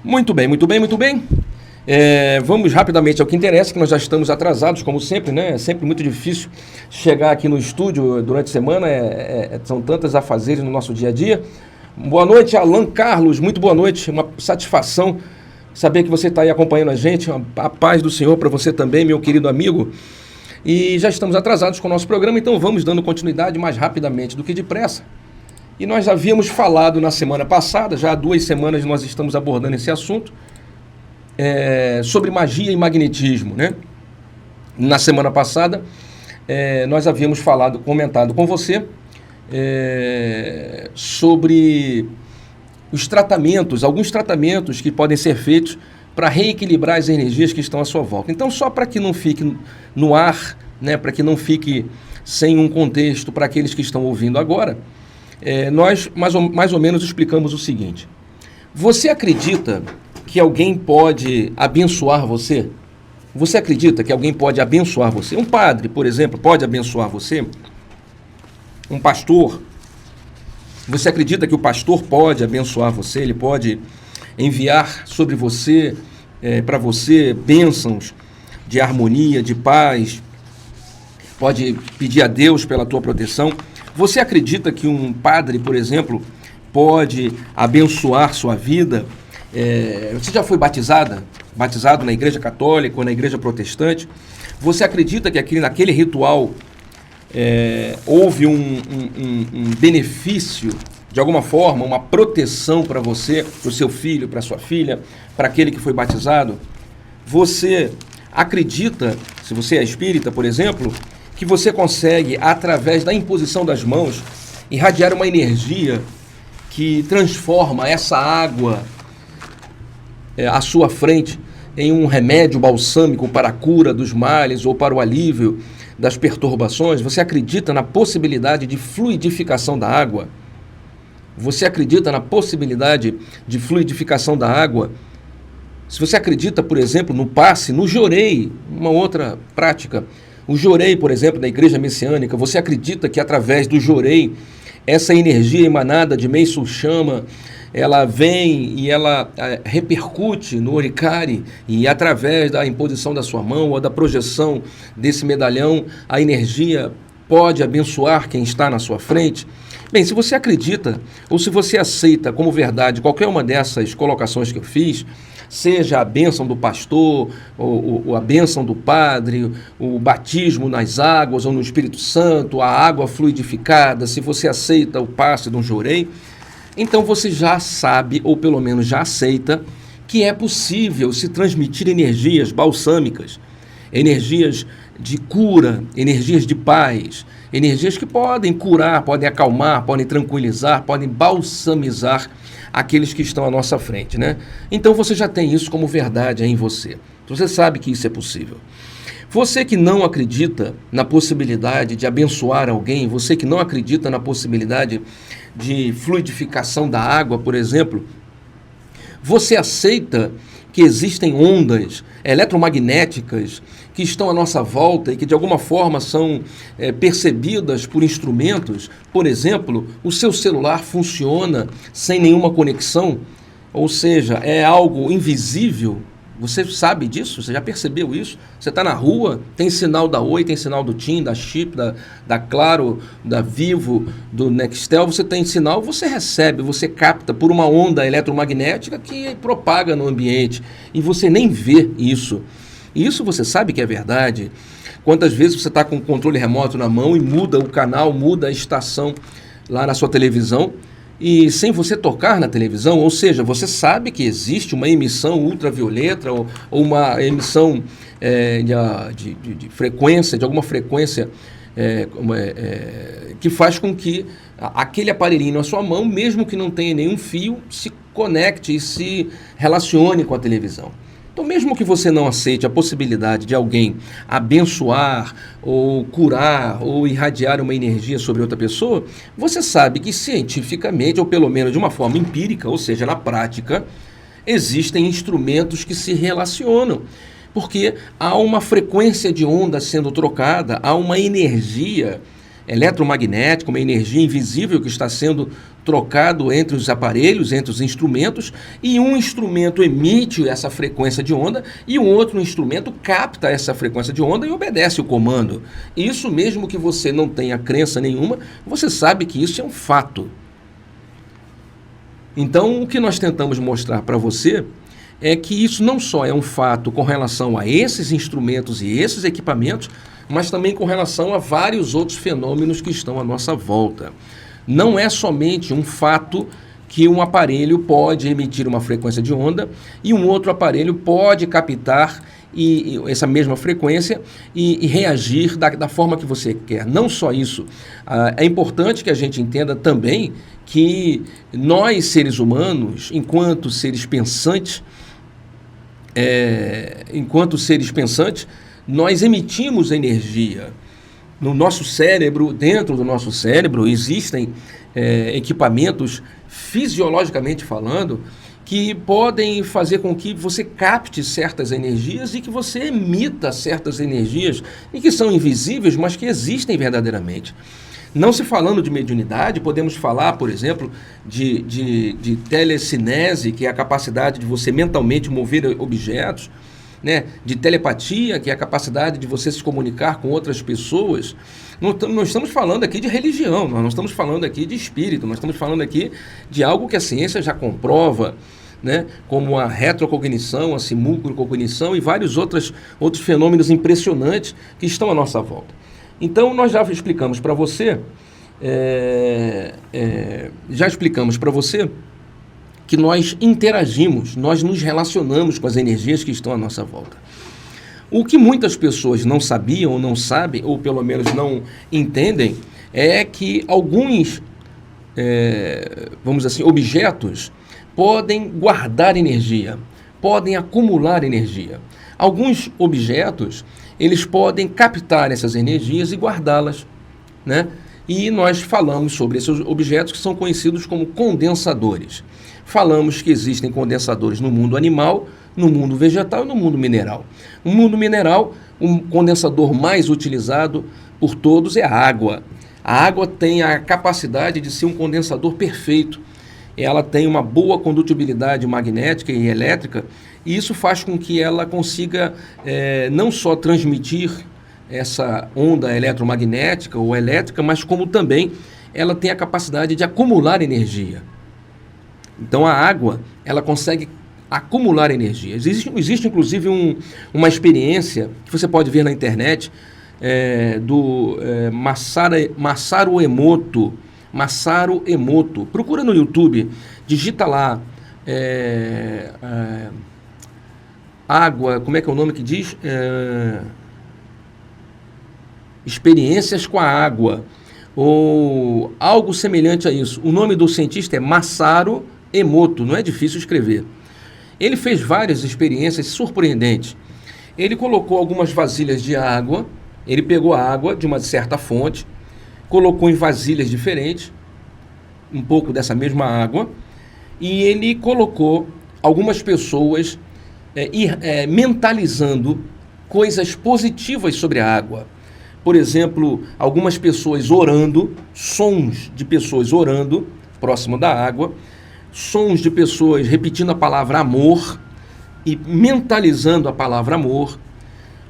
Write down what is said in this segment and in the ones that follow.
Muito bem, muito bem, muito bem. Vamos rapidamente ao que interessa, que nós já estamos atrasados, como sempre, né? É sempre muito difícil chegar aqui no estúdio durante a semana, são tantas afazeres no nosso dia a dia. Boa noite, Alan Carlos, muito boa noite, uma satisfação saber que você está aí acompanhando a gente, a paz do Senhor para você também, meu querido amigo. E já estamos atrasados com o nosso programa, então vamos dando continuidade mais rapidamente do que depressa. E nós havíamos falado na semana passada, já há 2 semanas nós estamos abordando esse assunto, sobre magia e magnetismo, né? Na semana passada, nós havíamos comentado com você sobre os tratamentos, alguns tratamentos que podem ser feitos para reequilibrar as energias que estão à sua volta. Então, só para que não fique no ar, né, para que não fique sem um contexto para aqueles que estão ouvindo agora, nós mais ou menos explicamos o seguinte. Você acredita que alguém pode abençoar você? Você acredita que alguém pode abençoar você? Um padre, por exemplo, pode abençoar você? Um pastor? Você acredita que o pastor pode abençoar você? Ele pode enviar sobre você, para você, bênçãos de harmonia, de paz? Pode pedir a Deus pela tua proteção? Você acredita que um padre, por exemplo, pode abençoar sua vida? Você já foi batizado na igreja católica ou na igreja protestante? Você acredita que naquele ritual houve um benefício, de alguma forma, uma proteção para você, para o seu filho, para a sua filha, para aquele que foi batizado? Você acredita, se você é espírita, por exemplo, que você consegue, através da imposição das mãos, irradiar uma energia que transforma essa água à sua frente em um remédio balsâmico para a cura dos males ou para o alívio das perturbações? Você acredita na possibilidade de fluidificação da água? Você acredita na possibilidade de fluidificação da água? Se você acredita, por exemplo, no passe, no jorei, uma outra prática, o jorei, por exemplo, da igreja messiânica, você acredita que através do jorei, essa energia emanada de Meisul Chama, ela vem e ela repercute no oricari, e através da imposição da sua mão ou da projeção desse medalhão, a energia pode abençoar quem está na sua frente? Bem, se você acredita ou se você aceita como verdade qualquer uma dessas colocações que eu fiz, seja a bênção do pastor, ou a bênção do padre, o batismo nas águas ou no Espírito Santo, a água fluidificada, se você aceita o passe de um jorei, então você já sabe, ou pelo menos já aceita, que é possível se transmitir energias balsâmicas, energias de cura, energias de paz, energias que podem curar, podem acalmar, podem tranquilizar, podem balsamizar aqueles que estão à nossa frente, né? Então você já tem isso como verdade aí em você. Você sabe que isso é possível. Você que não acredita na possibilidade de abençoar alguém, você que não acredita na possibilidade de fluidificação da água, por exemplo, você aceita que existem ondas eletromagnéticas que estão à nossa volta e que de alguma forma são percebidas por instrumentos? Por exemplo, o seu celular funciona sem nenhuma conexão, ou seja, é algo invisível. Você sabe disso? Você já percebeu isso? Você está na rua, tem sinal da Oi, tem sinal do TIM, da Chip, da Claro, da Vivo, do Nextel, você tem sinal, você recebe, você capta por uma onda eletromagnética que propaga no ambiente e você nem vê isso. Isso você sabe que é verdade. Quantas vezes você está com o controle remoto na mão e muda o canal, muda a estação lá na sua televisão, e sem você tocar na televisão, ou seja, você sabe que existe uma emissão ultravioleta ou uma emissão de frequência, de alguma frequência que faz com que aquele aparelhinho na sua mão, mesmo que não tenha nenhum fio, se conecte e se relacione com a televisão. Então, mesmo que você não aceite a possibilidade de alguém abençoar ou curar ou irradiar uma energia sobre outra pessoa, você sabe que cientificamente, ou pelo menos de uma forma empírica, ou seja, na prática, existem instrumentos que se relacionam. Porque há uma frequência de onda sendo trocada, há uma energia eletromagnética, uma energia invisível que está sendo trocado entre os aparelhos, entre os instrumentos, e um instrumento emite essa frequência de onda e um outro instrumento capta essa frequência de onda e obedece o comando. Isso mesmo que você não tenha crença nenhuma, você sabe que isso é um fato. Então, o que nós tentamos mostrar para você é que isso não só é um fato com relação a esses instrumentos e esses equipamentos, mas também com relação a vários outros fenômenos que estão à nossa volta. Não é somente um fato que um aparelho pode emitir uma frequência de onda e um outro aparelho pode captar essa mesma frequência e reagir da forma que você quer. Não só isso, é importante que a gente entenda também que nós, seres humanos, enquanto seres pensantes, nós emitimos energia. No nosso cérebro, dentro do nosso cérebro, existem equipamentos, fisiologicamente falando, que podem fazer com que você capte certas energias e que você emita certas energias e que são invisíveis, mas que existem verdadeiramente. Não se falando de mediunidade, podemos falar, por exemplo, de telecinese, que é a capacidade de você mentalmente mover objetos, né? De telepatia, que é a capacidade de você se comunicar com outras pessoas. Não estamos falando aqui de religião, nós não estamos falando aqui de espírito, nós estamos falando aqui de algo que a ciência já comprova, né? Como a retrocognição, a simulcrocognição e vários outros fenômenos impressionantes que estão à nossa volta. Então, nós já explicamos para você, que nós interagimos, nós nos relacionamos com as energias que estão à nossa volta. O que muitas pessoas não sabiam ou não sabem, ou pelo menos não entendem, é que alguns, vamos dizer assim, objetos podem guardar energia, podem acumular energia. Alguns objetos, eles podem captar essas energias e guardá-las, né? E nós falamos sobre esses objetos que são conhecidos como condensadores. Falamos que existem condensadores no mundo animal, no mundo vegetal e no mundo mineral. No mundo mineral, o condensador mais utilizado por todos é a água. A água tem a capacidade de ser um condensador perfeito. Ela tem uma boa condutibilidade magnética e elétrica, e isso faz com que ela consiga não só transmitir essa onda eletromagnética ou elétrica, mas como também ela tem a capacidade de acumular energia. Então a água, ela consegue acumular energia. Existe inclusive uma experiência que você pode ver na internet do Masaru Emoto. Masaru Emoto. Procura no YouTube, digita lá água, como é que é o nome que diz? Experiências com a água, ou algo semelhante a isso. O nome do cientista é Masaru Emoto, não é difícil escrever. Ele fez várias experiências surpreendentes. Ele colocou algumas vasilhas de água, ele pegou a água de uma certa fonte, colocou em vasilhas diferentes, um pouco dessa mesma água, e ele colocou algumas pessoas mentalizando coisas positivas sobre a água. Por exemplo, algumas pessoas orando, sons de pessoas orando próximo da água, sons de pessoas repetindo a palavra amor e mentalizando a palavra amor.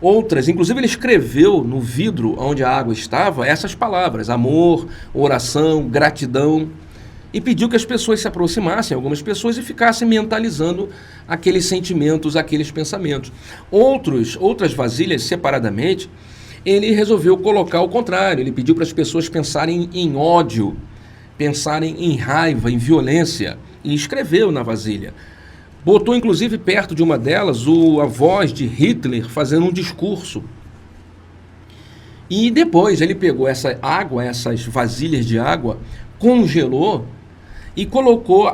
Outras, inclusive ele escreveu no vidro onde a água estava essas palavras, amor, oração, gratidão, e pediu que as pessoas se aproximassem, algumas pessoas, e ficassem mentalizando aqueles sentimentos, aqueles pensamentos. Outras vasilhas, separadamente, ele resolveu colocar o contrário, ele pediu para as pessoas pensarem em ódio, pensarem em raiva, em violência, e escreveu na vasilha. Botou, inclusive, perto de uma delas a voz de Hitler fazendo um discurso. E depois ele pegou essa água, essas vasilhas de água, congelou e colocou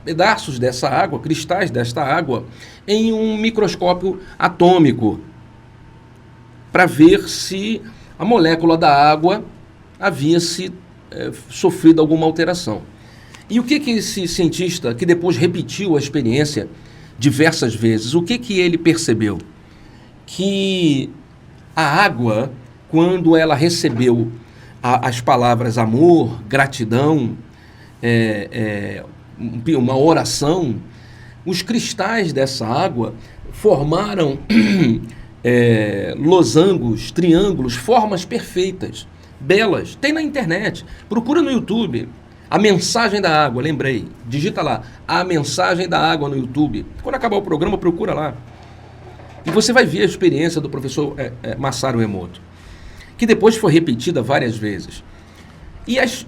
pedaços dessa água, cristais desta água, em um microscópio atômico, para ver se a molécula da água havia sofrido alguma alteração. E o que esse cientista, que depois repetiu a experiência diversas vezes, o que ele percebeu? Que a água, quando ela recebeu as palavras amor, gratidão, uma oração, os cristais dessa água formaram losangos, triângulos, formas perfeitas, belas. Tem na internet, procura no YouTube. A mensagem da água, lembrei, digita lá, a mensagem da água no YouTube. Quando acabar o programa, procura lá. E você vai ver a experiência do professor Masaru Emoto, que depois foi repetida várias vezes. E as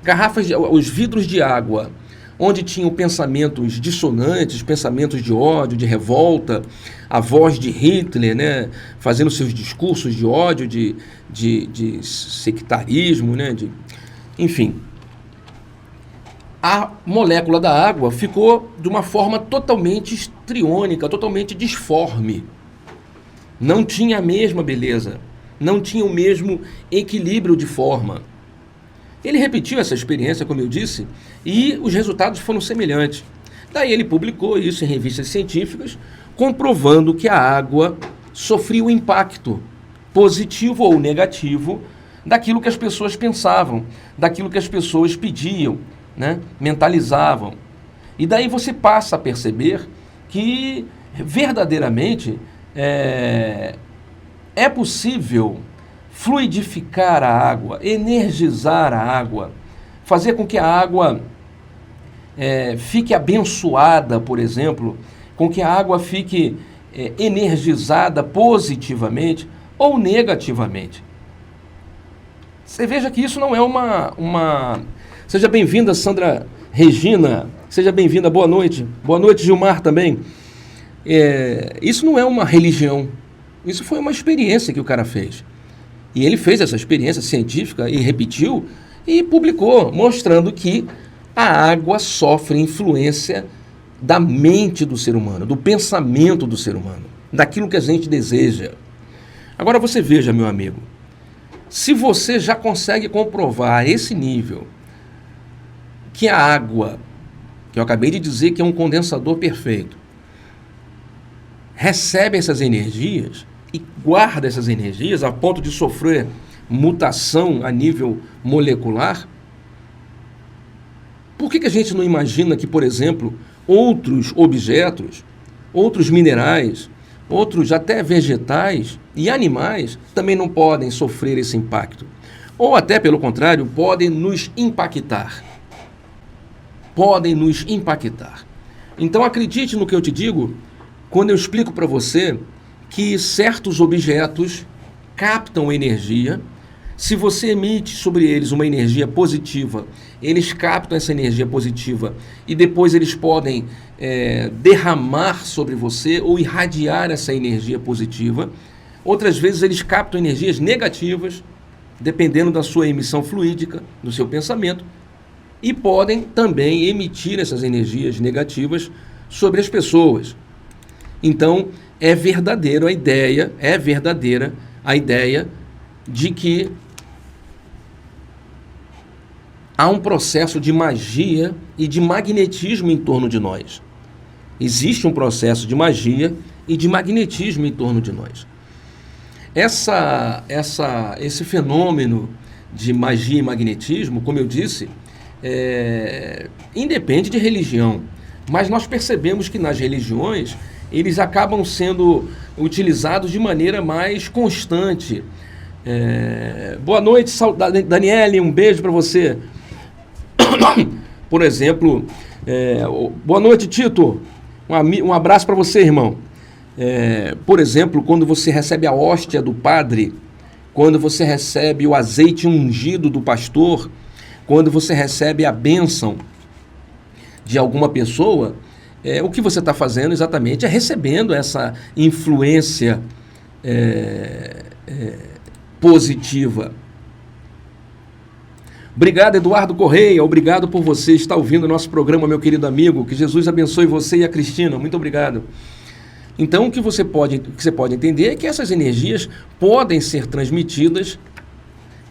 garrafas, os vidros de água, onde tinham pensamentos dissonantes, pensamentos de ódio, de revolta, a voz de Hitler, né, fazendo seus discursos de ódio, de sectarismo, né, enfim. A molécula da água ficou de uma forma totalmente histriônica, totalmente disforme. Não tinha a mesma beleza, não tinha o mesmo equilíbrio de forma. Ele repetiu essa experiência, como eu disse, e os resultados foram semelhantes. Daí ele publicou isso em revistas científicas, comprovando que a água sofria o impacto, positivo ou negativo, daquilo que as pessoas pensavam, daquilo que as pessoas pediam, né? Mentalizavam. E daí você passa a perceber que verdadeiramente é possível fluidificar a água, energizar a água, fazer com que a água fique abençoada, por exemplo, com que a água fique energizada positivamente ou negativamente. Você veja que isso não é uma... Seja bem-vinda, Sandra Regina. Seja bem-vinda, boa noite. Boa noite, Gilmar, também. Isso não é uma religião. Isso foi uma experiência que o cara fez. E ele fez essa experiência científica e repetiu e publicou, mostrando que a água sofre influência da mente do ser humano, do pensamento do ser humano, daquilo que a gente deseja. Agora você veja, meu amigo, se você já consegue comprovar a esse nível que a água, que eu acabei de dizer que é um condensador perfeito, recebe essas energias e guarda essas energias a ponto de sofrer mutação a nível molecular, por que a gente não imagina que, por exemplo, outros objetos, outros minerais, outros até vegetais e animais também não podem sofrer esse impacto? Ou até, pelo contrário, podem nos impactar. Podem nos impactar. Então acredite no que eu te digo quando eu explico para você que certos objetos captam energia. Se você emite sobre eles uma energia positiva, eles captam essa energia positiva e depois eles podem derramar sobre você ou irradiar essa energia positiva. Outras vezes eles captam energias negativas, dependendo da sua emissão fluídica, do seu pensamento, e podem também emitir essas energias negativas sobre as pessoas. Então, é verdadeira a ideia de que há um processo de magia e de magnetismo em torno de nós. Existe um processo de magia e de magnetismo em torno de nós. Esse fenômeno de magia e magnetismo, como eu disse, independe de religião, mas nós percebemos que nas religiões eles acabam sendo utilizados de maneira mais constante. Boa noite, Daniele, um beijo para você. Por exemplo, boa noite, Tito, um abraço para você, irmão. Por exemplo, quando você recebe a hóstia do padre, quando você recebe o azeite ungido do pastor, quando você recebe a bênção de alguma pessoa, o que você está fazendo exatamente é recebendo essa influência positiva. Obrigado, Eduardo Correia, obrigado por você estar ouvindo o nosso programa, meu querido amigo. Que Jesus abençoe você e a Cristina, muito obrigado. Então, o que você pode entender é que essas energias podem ser transmitidas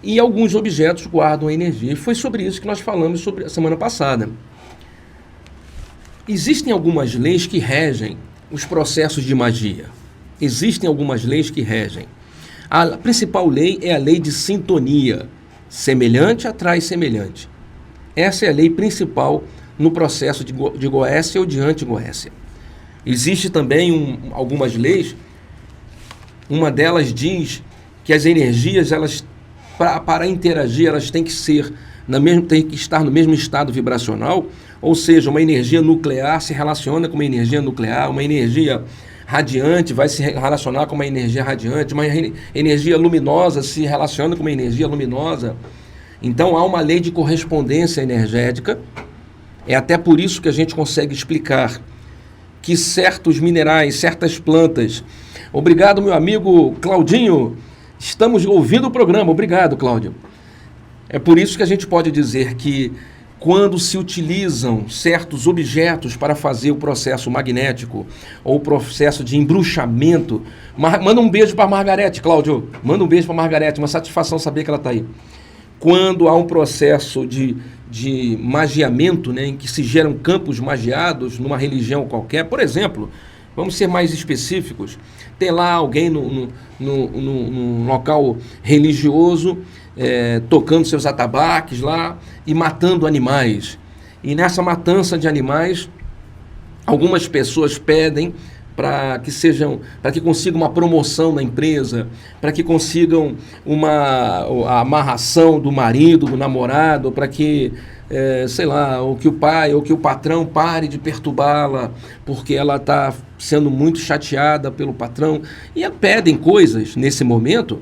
e alguns objetos guardam energia. E foi sobre isso que nós falamos sobre a semana passada. Existem algumas leis que regem os processos de magia. Existem algumas leis que regem. A principal lei é a lei de sintonia. Semelhante atrai semelhante. Essa é a lei principal no processo de Goécia ou de anti-Goécia. Existe também algumas leis, uma delas diz que as energias, elas, para interagir, elas têm que estar no mesmo estado vibracional, ou seja, uma energia nuclear se relaciona com uma energia nuclear, uma energia radiante vai se relacionar com uma energia radiante, uma energia luminosa se relaciona com uma energia luminosa. Então há uma lei de correspondência energética. É até por isso que a gente consegue explicar que certos minerais, certas plantas... Obrigado, meu amigo Claudinho. Estamos ouvindo o programa. Obrigado, Cláudio. É por isso que a gente pode dizer que quando se utilizam certos objetos para fazer o processo magnético ou o processo de embruxamento... Manda um beijo para a Margarete, Cláudio. Manda um beijo para a Margarete. Uma satisfação saber que ela está aí. Quando há um processo de magiamento, né, em que se geram campos magiados numa religião qualquer, por exemplo, vamos ser mais específicos, tem lá alguém num local religioso tocando seus atabaques lá e matando animais. E nessa matança de animais, algumas pessoas pedem para que consigam uma promoção na empresa, para que consigam a amarração do marido, do namorado, para que, sei lá, ou que o pai ou que o patrão pare de perturbá-la, porque ela está sendo muito chateada pelo patrão. E pedem coisas nesse momento.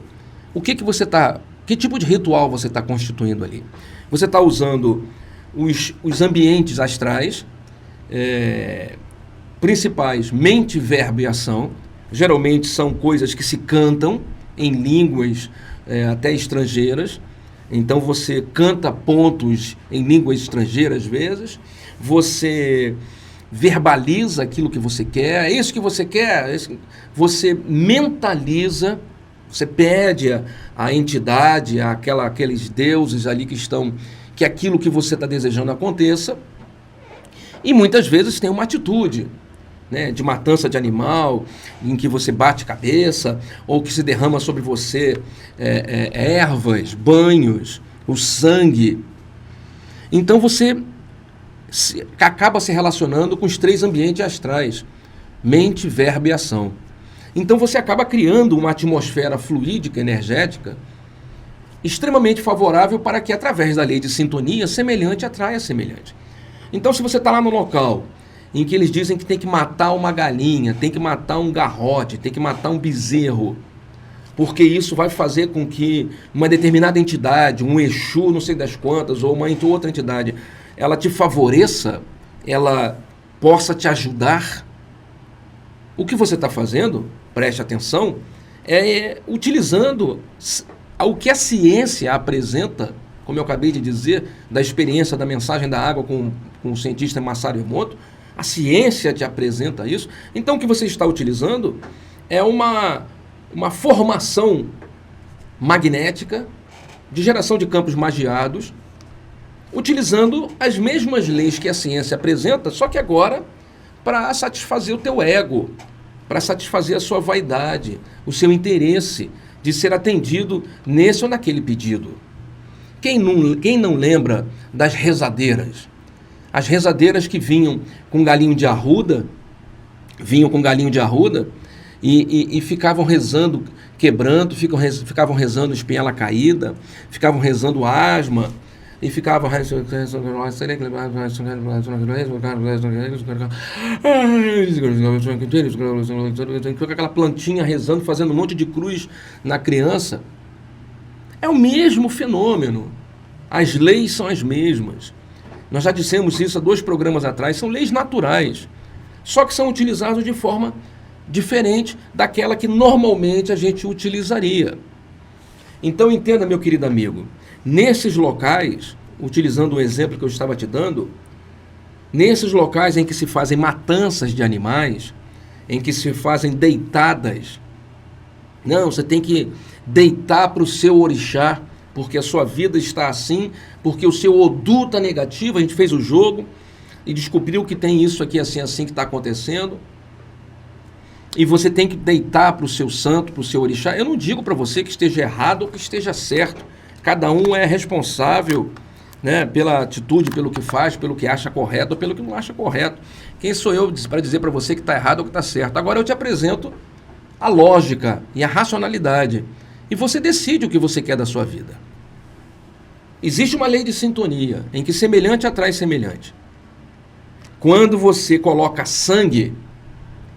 Que tipo de ritual você está constituindo ali? Você está usando os ambientes astrais, principais, mente, verbo e ação. Geralmente são coisas que se cantam em línguas até estrangeiras. Então você canta pontos em línguas estrangeiras às vezes. Você verbaliza aquilo que você quer. É isso que você quer? Você mentaliza, você pede à entidade, aqueles deuses ali que aquilo que você está desejando aconteça. E muitas vezes tem uma atitude, né, de matança de animal, em que você bate cabeça, ou que se derrama sobre você ervas, banhos, o sangue. Então você acaba se relacionando com os 3 ambientes astrais, mente, verbo e ação. Então você acaba criando uma atmosfera fluídica, energética, extremamente favorável para que, através da lei de sintonia, semelhante atraia semelhante. Então, se você está lá no local em que eles dizem que tem que matar uma galinha, tem que matar um garrote, tem que matar um bezerro, porque isso vai fazer com que uma determinada entidade, um Exu, não sei das quantas, ou uma outra entidade, ela te favoreça, ela possa te ajudar. O que você está fazendo, preste atenção, é utilizando o que a ciência apresenta, como eu acabei de dizer, da experiência da mensagem da água com o cientista Masaru Emoto. A ciência te apresenta isso. Então o que você está utilizando é uma formação magnética de geração de campos magiados, utilizando as mesmas leis que a ciência apresenta, só que agora para satisfazer o teu ego, para satisfazer a sua vaidade, o seu interesse de ser atendido nesse ou naquele pedido. Quem não lembra das rezadeiras? As rezadeiras que vinham com galinho de arruda, e ficavam rezando quebranto, ficavam rezando espinhela caída, ficavam rezando asma, e ficavam com aquela plantinha rezando, fazendo um monte de cruz na criança. É o mesmo fenômeno. As leis são as mesmas. Nós já dissemos isso há 2 programas atrás, são leis naturais, só que são utilizadas de forma diferente daquela que normalmente a gente utilizaria. Então entenda, meu querido amigo, nesses locais, utilizando o exemplo que eu estava te dando, nesses locais em que se fazem matanças de animais, em que se fazem deitadas, não, você tem que deitar para o seu orixá, porque a sua vida está assim, porque o seu Odu está negativo. A gente fez o jogo e descobriu que tem isso aqui assim que está acontecendo. E você tem que deitar para o seu santo, para o seu orixá. Eu não digo para você que esteja errado ou que esteja certo. Cada um é responsável, né, pela atitude, pelo que faz, pelo que acha correto ou pelo que não acha correto. Quem sou eu para dizer para você que está errado ou que está certo? Agora eu te apresento a lógica e a racionalidade. E você decide o que você quer da sua vida. Existe uma lei de sintonia, em que semelhante atrai semelhante. Quando você coloca sangue,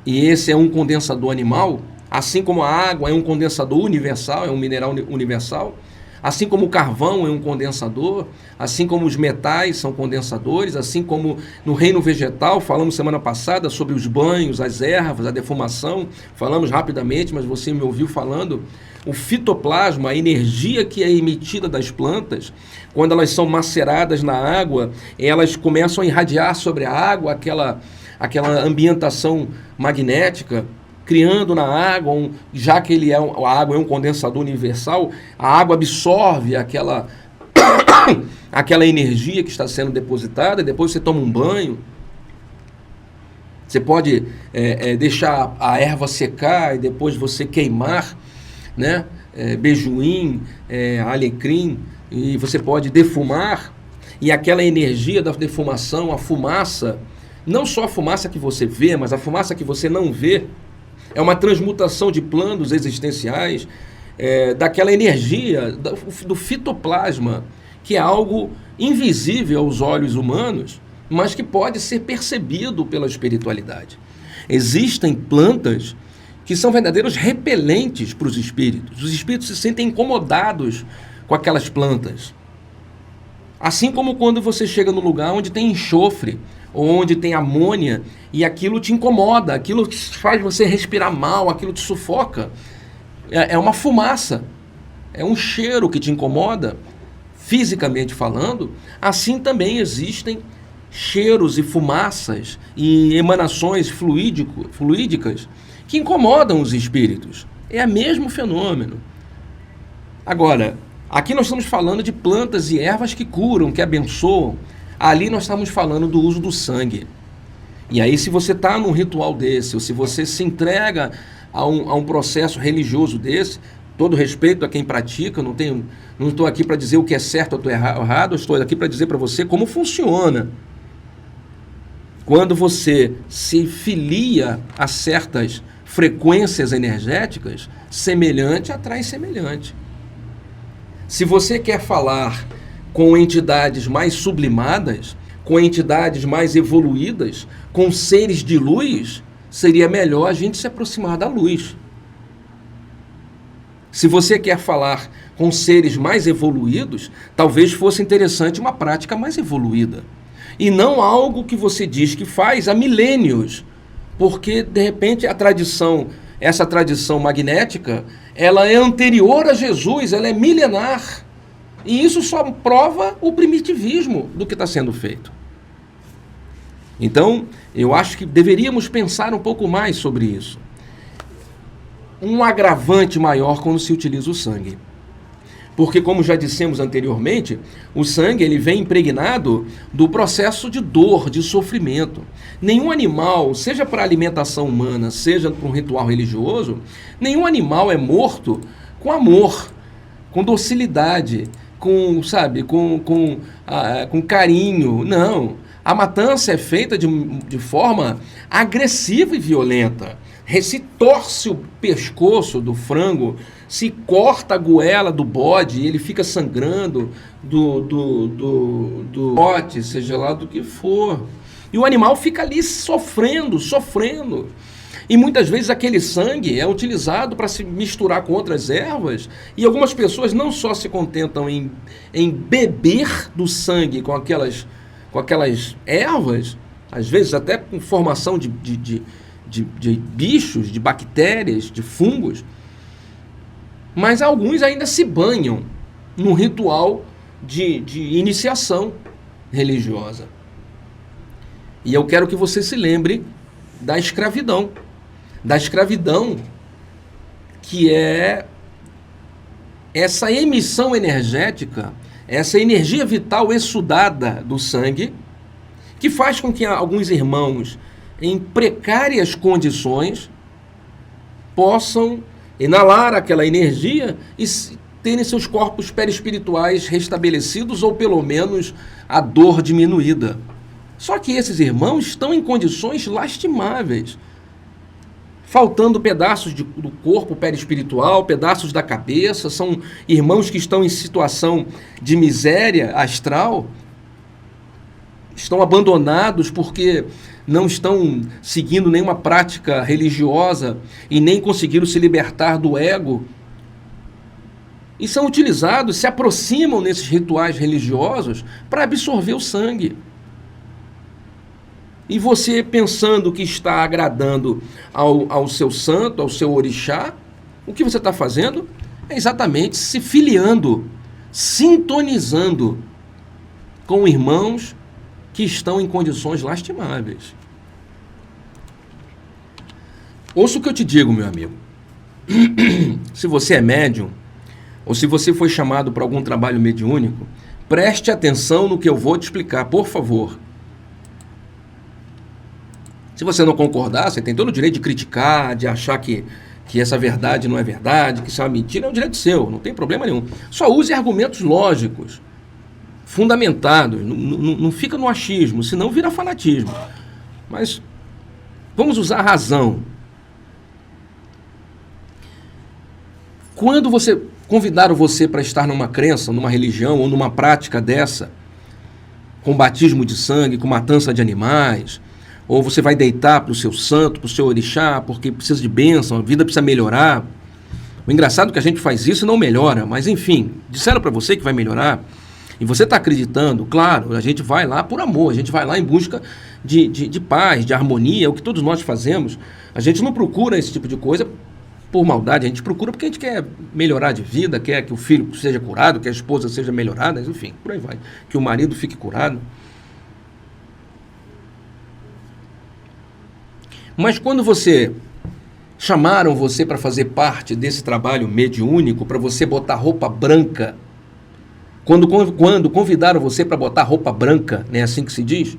e esse é um condensador animal, assim como a água é um condensador universal, é um mineral universal, assim como o carvão é um condensador, assim como os metais são condensadores, assim como no reino vegetal, falamos semana passada sobre os banhos, as ervas, a defumação, falamos rapidamente, mas você me ouviu falando, o fitoplasma, a energia que é emitida das plantas, quando elas são maceradas na água, elas começam a irradiar sobre a água aquela ambientação magnética, criando na água, já que a água é um condensador universal, a água absorve aquela energia que está sendo depositada, e depois você toma um banho. Você pode deixar a erva secar e depois você queimar, né? Bejuim, alecrim, e você pode defumar, e aquela energia da defumação, a fumaça, não só a fumaça que você vê, mas a fumaça que você não vê, é uma transmutação de planos existenciais, daquela energia, do fitoplasma, que é algo invisível aos olhos humanos, mas que pode ser percebido pela espiritualidade. Existem plantas que são verdadeiros repelentes para os espíritos. Os espíritos se sentem incomodados com aquelas plantas. Assim como quando você chega num lugar onde tem enxofre, ou onde tem amônia, e aquilo te incomoda, aquilo faz você respirar mal, aquilo te sufoca. É uma fumaça, é um cheiro que te incomoda, fisicamente falando. Assim também existem cheiros e fumaças e emanações fluídicas que incomodam os espíritos. É o mesmo fenômeno. Agora, aqui nós estamos falando de plantas e ervas que curam, que abençoam. Ali nós estamos falando do uso do sangue. E aí, se você está num ritual desse, ou se você se entrega a um processo religioso desse, todo respeito a quem pratica, não estou aqui para dizer o que é certo ou errado, eu estou aqui para dizer para você como funciona. Quando você se filia a certas frequências energéticas, semelhante atrai semelhante. Se você quer falar com entidades mais sublimadas, com entidades mais evoluídas, com seres de luz, seria melhor a gente se aproximar da luz. Se você quer falar com seres mais evoluídos, talvez fosse interessante uma prática mais evoluída. E não algo que você diz que faz há milênios, porque, de repente, essa tradição magnética, ela é anterior a Jesus, ela é milenar. E isso só prova o primitivismo do que está sendo feito. Então, eu acho que deveríamos pensar um pouco mais sobre isso. Um agravante maior quando se utiliza o sangue. Porque, como já dissemos anteriormente, o sangue ele vem impregnado do processo de dor, de sofrimento. Nenhum animal, seja para alimentação humana, seja para um ritual religioso, nenhum animal é morto com amor, com docilidade, com carinho. Não. A matança é feita de forma agressiva e violenta. Se torce o pescoço do frango, se corta a goela do bode e ele fica sangrando do bote, seja lá do que for. E o animal fica ali sofrendo. E muitas vezes aquele sangue é utilizado para se misturar com outras ervas, e algumas pessoas não só se contentam em beber do sangue com aquelas ervas, às vezes até com formação de bichos, de bactérias, de fungos, mas alguns ainda se banham num ritual de iniciação religiosa. E eu quero que você se lembre da escravidão que é essa emissão energética, essa energia vital exsudada do sangue, que faz com que alguns irmãos em precárias condições possam inalar aquela energia e terem seus corpos perispirituais restabelecidos ou pelo menos a dor diminuída. Só que esses irmãos estão em condições lastimáveis, faltando pedaços do corpo perispiritual, pedaços da cabeça, são irmãos que estão em situação de miséria astral, estão abandonados porque não estão seguindo nenhuma prática religiosa e nem conseguiram se libertar do ego. E são utilizados, se aproximam nesses rituais religiosos para absorver o sangue. E você pensando que está agradando ao seu santo, ao seu orixá, o que você está fazendo é exatamente se filiando, sintonizando com irmãos que estão em condições lastimáveis. Ouça o que eu te digo, meu amigo. Se você é médium, ou se você foi chamado para algum trabalho mediúnico, preste atenção no que eu vou te explicar, por favor. Se você não concordar, você tem todo o direito de criticar, de achar que essa verdade não é verdade, que isso é uma mentira, é um direito seu, não tem problema nenhum. Só use argumentos lógicos, fundamentados, não fica no achismo, senão vira fanatismo. Mas vamos usar a razão. Quando convidaram você para estar numa crença, numa religião ou numa prática dessa, com batismo de sangue, com matança de animais, ou você vai deitar para o seu santo, para o seu orixá, porque precisa de bênção, a vida precisa melhorar. O engraçado é que a gente faz isso e não melhora, mas enfim, disseram para você que vai melhorar, e você está acreditando, claro, a gente vai lá por amor, a gente vai lá em busca de paz, de harmonia, é o que todos nós fazemos. A gente não procura esse tipo de coisa por maldade, a gente procura porque a gente quer melhorar de vida, quer que o filho seja curado, que a esposa seja melhorada, enfim, por aí vai, que o marido fique curado. Mas quando chamaram você para fazer parte desse trabalho mediúnico, para você botar roupa branca, quando convidaram você para botar roupa branca, né, assim que se diz,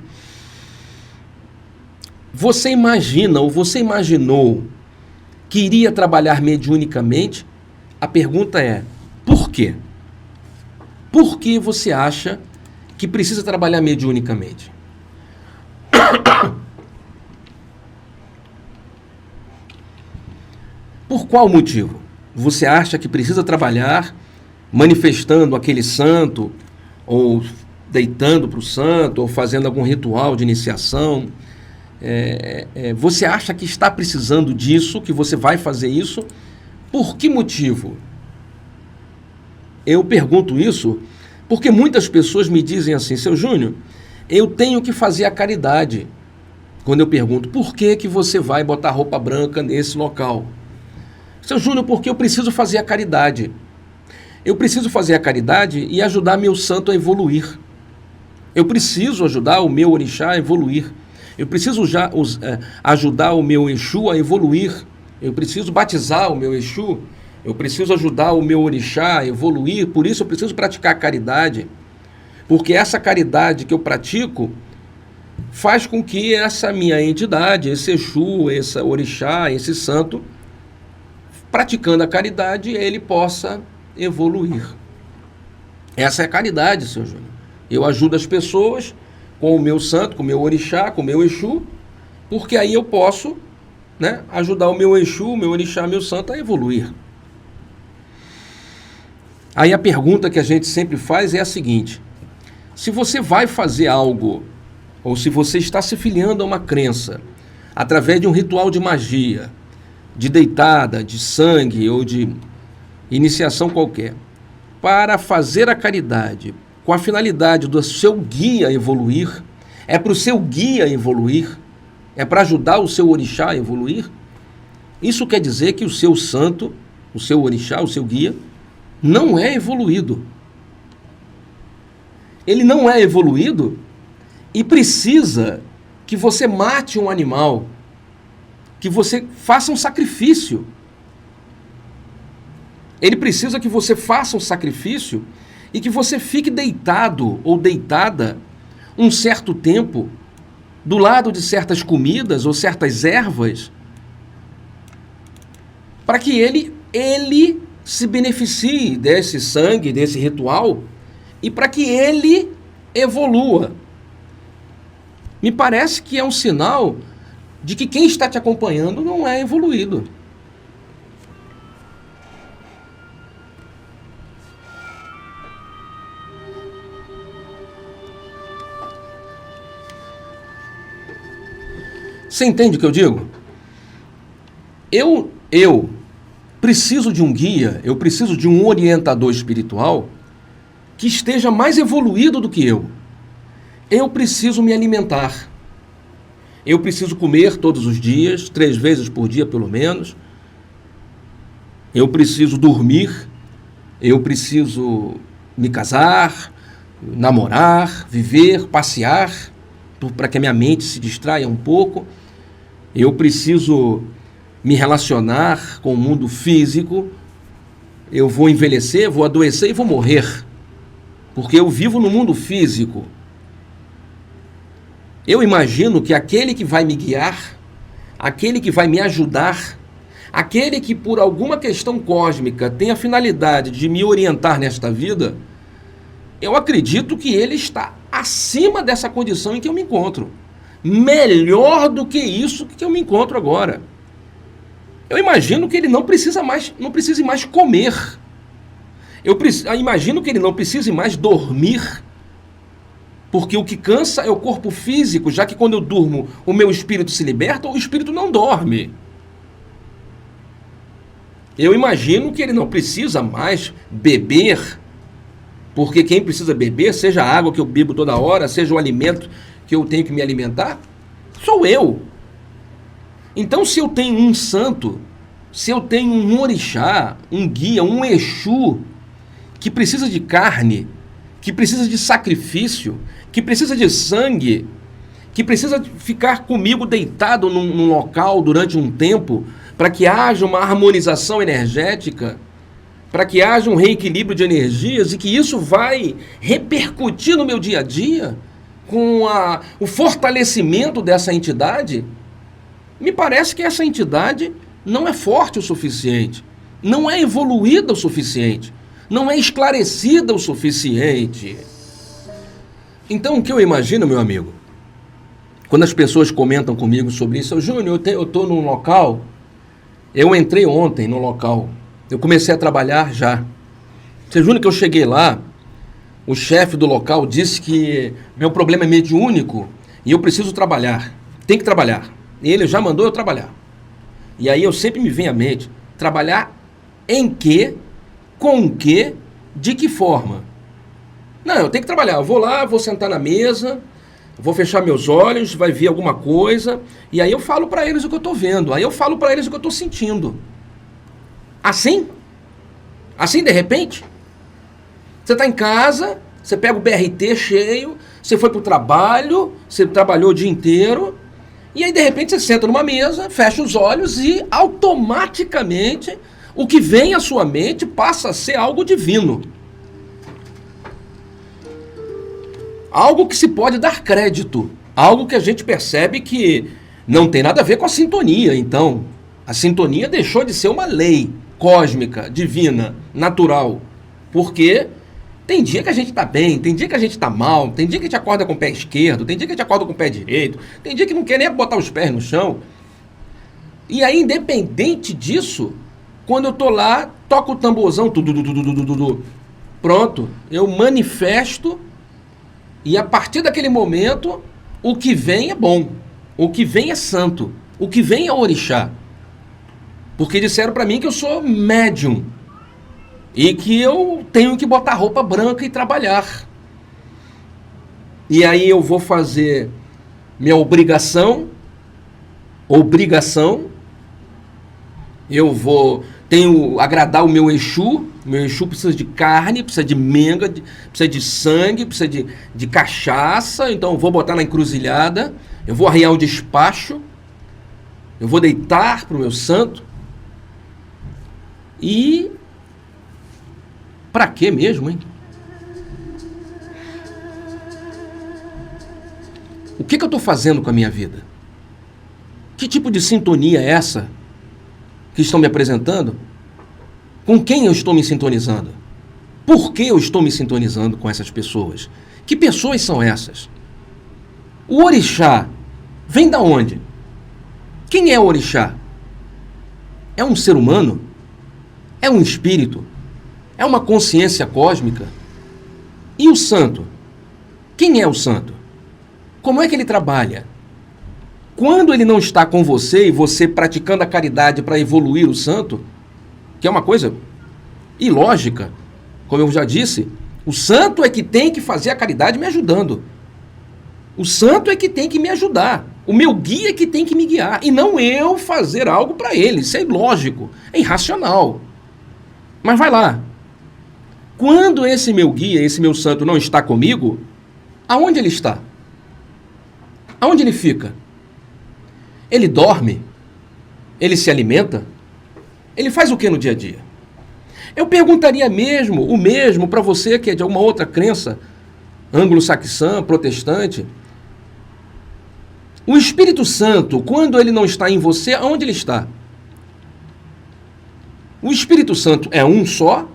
você imagina ou você imaginou que iria trabalhar mediunicamente? A pergunta é, por quê? Por que você acha que precisa trabalhar mediunicamente? Por qual motivo você acha que precisa trabalhar manifestando aquele santo, ou deitando para o santo, ou fazendo algum ritual de iniciação? Você acha que está precisando disso, que você vai fazer isso? Por que motivo? Eu pergunto isso porque muitas pessoas me dizem assim, seu Júnior, eu tenho que fazer a caridade. Quando eu pergunto, por que você vai botar roupa branca nesse local? Seu Júnior, porque eu preciso fazer a caridade. Eu preciso fazer a caridade e ajudar meu santo a evoluir. Eu preciso ajudar o meu orixá a evoluir. Eu preciso ajudar o meu Exu a evoluir. Eu preciso batizar o meu Exu. Eu preciso ajudar o meu orixá a evoluir. Por isso eu preciso praticar a caridade. Porque essa caridade que eu pratico faz com que essa minha entidade, esse Exu, esse orixá, esse santo, praticando a caridade, ele possa evoluir. Essa é a caridade, seu Júnior. Eu ajudo as pessoas com o meu santo, com o meu orixá, com o meu Exu, porque aí eu posso, né, ajudar o meu Exu, o meu orixá, meu santo a evoluir. Aí a pergunta que a gente sempre faz é a seguinte: se você vai fazer algo, ou se você está se filiando a uma crença, através de um ritual de magia, de deitada, de sangue ou de iniciação qualquer, para fazer a caridade com a finalidade do seu guia evoluir, é para o seu guia evoluir, é para ajudar o seu orixá a evoluir, isso quer dizer que o seu santo, o seu orixá, o seu guia, não é evoluído. Ele não é evoluído e precisa que você mate um animal, que você faça um sacrifício. Ele precisa que você faça um sacrifício e que você fique deitado ou deitada um certo tempo do lado de certas comidas ou certas ervas, para que ele se beneficie desse sangue, desse ritual, e para que ele evolua. Me parece que é um sinal de que quem está te acompanhando não é evoluído. Você entende o que eu digo? Eu preciso de um guia, eu preciso de um orientador espiritual que esteja mais evoluído do que eu. Eu preciso me alimentar. Eu preciso comer todos os dias, 3 vezes por dia pelo menos. Eu preciso dormir. Eu preciso me casar, namorar, viver, passear, para que a minha mente se distraia um pouco. Eu preciso me relacionar com o mundo físico. Eu vou envelhecer, vou adoecer e vou morrer. Porque eu vivo no mundo físico. Eu imagino que aquele que vai me guiar, aquele que vai me ajudar, aquele que por alguma questão cósmica tem a finalidade de me orientar nesta vida, eu acredito que ele está acima dessa condição em que eu me encontro. Melhor do que isso que eu me encontro agora. Eu imagino que ele não precise mais comer. Eu imagino que ele não precise mais dormir, porque o que cansa é o corpo físico, já que quando eu durmo o meu espírito se liberta, o espírito não dorme. Eu imagino que ele não precisa mais beber, porque quem precisa beber, seja a água que eu bebo toda hora, seja o alimento que eu tenho que me alimentar, sou eu. Então, se eu tenho um santo, se eu tenho um orixá, um guia, um exu, que precisa de carne, que precisa de sacrifício, que precisa de sangue, que precisa ficar comigo deitado num local durante um tempo, para que haja uma harmonização energética, para que haja um reequilíbrio de energias e que isso vai repercutir no meu dia a dia, com o fortalecimento dessa entidade, me parece que essa entidade não é forte o suficiente, não é evoluída o suficiente, não é esclarecida o suficiente. Então, o que eu imagino, meu amigo, quando as pessoas comentam comigo sobre isso, Júnior, eu estou num local, eu entrei ontem no local, eu comecei a trabalhar já. Você jura que eu cheguei lá, o chefe do local disse que meu problema é mediúnico e eu preciso trabalhar, tem que trabalhar. E ele já mandou eu trabalhar. E aí eu sempre me vem à mente, trabalhar em quê, com quê, de que forma? Não, eu tenho que trabalhar, eu vou lá, vou sentar na mesa, vou fechar meus olhos, vai vir alguma coisa, e aí eu falo para eles o que eu estou vendo, aí eu falo para eles o que eu estou sentindo. Assim? Assim de repente? Você está em casa, você pega o BRT cheio, você foi para o trabalho, você trabalhou o dia inteiro, e aí de repente você senta numa mesa, fecha os olhos e automaticamente o que vem à sua mente passa a ser algo divino. Algo que se pode dar crédito, algo que a gente percebe que não tem nada a ver com a sintonia. Então, a sintonia deixou de ser uma lei cósmica, divina, natural, porque tem dia que a gente está bem, tem dia que a gente está mal, tem dia que a gente acorda com o pé esquerdo, tem dia que a gente acorda com o pé direito, tem dia que não quer nem botar os pés no chão. E aí, independente disso, quando eu tô lá, toco o tamborzão, pronto, eu manifesto, e a partir daquele momento, o que vem é bom, o que vem é santo, o que vem é orixá. Porque disseram para mim que eu sou médium, e que eu tenho que botar roupa branca e trabalhar. E aí eu vou fazer minha obrigação, tenho agradar o meu Exu precisa de carne, precisa de menga, precisa de sangue, precisa de cachaça, então eu vou botar na encruzilhada, eu vou arriar o despacho, eu vou deitar para o meu santo, e para quê mesmo, hein? O que eu estou fazendo com a minha vida? Que tipo de sintonia é essa que estão me apresentando? Com quem eu estou me sintonizando? Por que eu estou me sintonizando com essas pessoas? Que pessoas são essas? O orixá vem da onde? Quem é o orixá? É um ser humano? É um espírito? É uma consciência cósmica? E o santo? Quem é o santo? Como é que ele trabalha? Quando ele não está com você e você praticando a caridade para evoluir o santo, que é uma coisa ilógica, como eu já disse, o santo é que tem que fazer a caridade me ajudando. O santo é que tem que me ajudar. O meu guia é que tem que me guiar. E não eu fazer algo para ele. Isso é ilógico. É irracional. Mas vai lá. Quando esse meu guia, esse meu santo não está comigo, aonde ele está? Aonde ele fica? Ele dorme? Ele se alimenta? Ele faz o que no dia a dia? Eu perguntaria o mesmo para você que é de alguma outra crença, anglo-saxã, protestante. O Espírito Santo, quando ele não está em você, aonde ele está? O Espírito Santo é um só?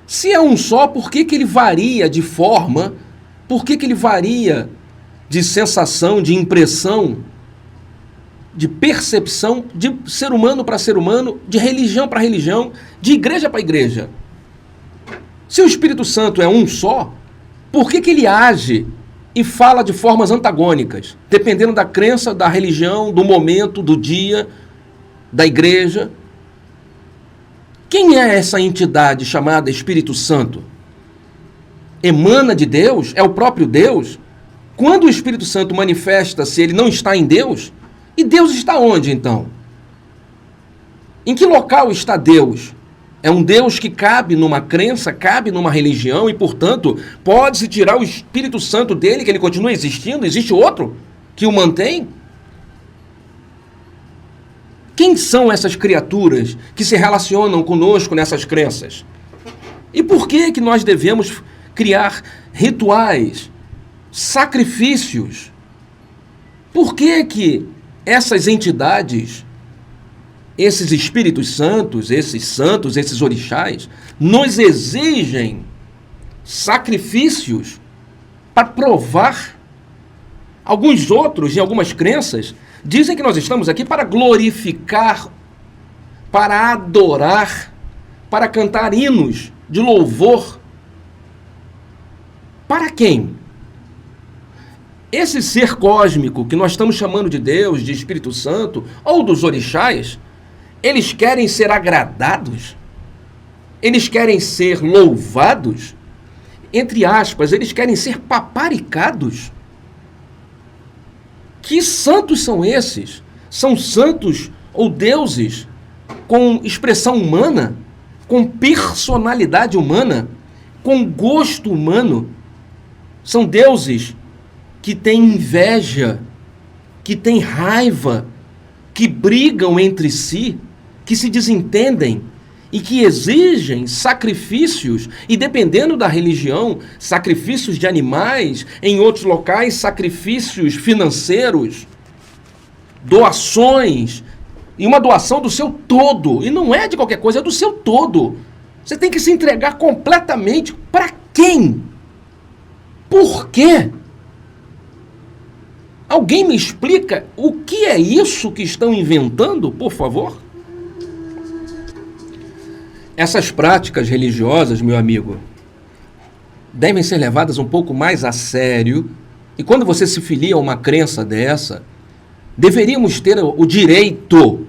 Se é um só, por que ele varia de forma? Por que ele varia de sensação, de impressão, de percepção, de ser humano para ser humano, de religião para religião, de igreja para igreja? Se o Espírito Santo é um só, por que ele age e fala de formas antagônicas, dependendo da crença, da religião, do momento, do dia, da igreja? Quem é essa entidade chamada Espírito Santo? Emana de Deus? É o próprio Deus? Quando o Espírito Santo manifesta-se, ele não está em Deus? E Deus está onde, então? Em que local está Deus? É um Deus que cabe numa crença, cabe numa religião e, portanto, pode-se tirar o Espírito Santo dele, que ele continua existindo? Existe outro que o mantém? Quem são essas criaturas que se relacionam conosco nessas crenças? E por que nós devemos criar rituais, sacrifícios? Por que essas entidades, esses espíritos santos, esses orixás, nos exigem sacrifícios para provar? Alguns outros, em algumas crenças, dizem que nós estamos aqui para glorificar, para adorar, para cantar hinos de louvor. Para quem? Esse ser cósmico que nós estamos chamando de Deus, de Espírito Santo, ou dos orixás, eles querem ser agradados? Eles querem ser louvados? Entre aspas, eles querem ser paparicados? Que santos são esses? São santos ou deuses com expressão humana, com personalidade humana, com gosto humano? São deuses que têm inveja, que têm raiva, que brigam entre si, que se desentendem e que exigem sacrifícios, e dependendo da religião, sacrifícios de animais, em outros locais, sacrifícios financeiros, doações, e uma doação do seu todo, e não é de qualquer coisa, é do seu todo. Você tem que se entregar completamente. Para quem? Por quê? Alguém me explica o que é isso que estão inventando, por favor? Essas práticas religiosas, meu amigo, devem ser levadas um pouco mais a sério. E quando você se filia a uma crença dessa, deveríamos ter o direito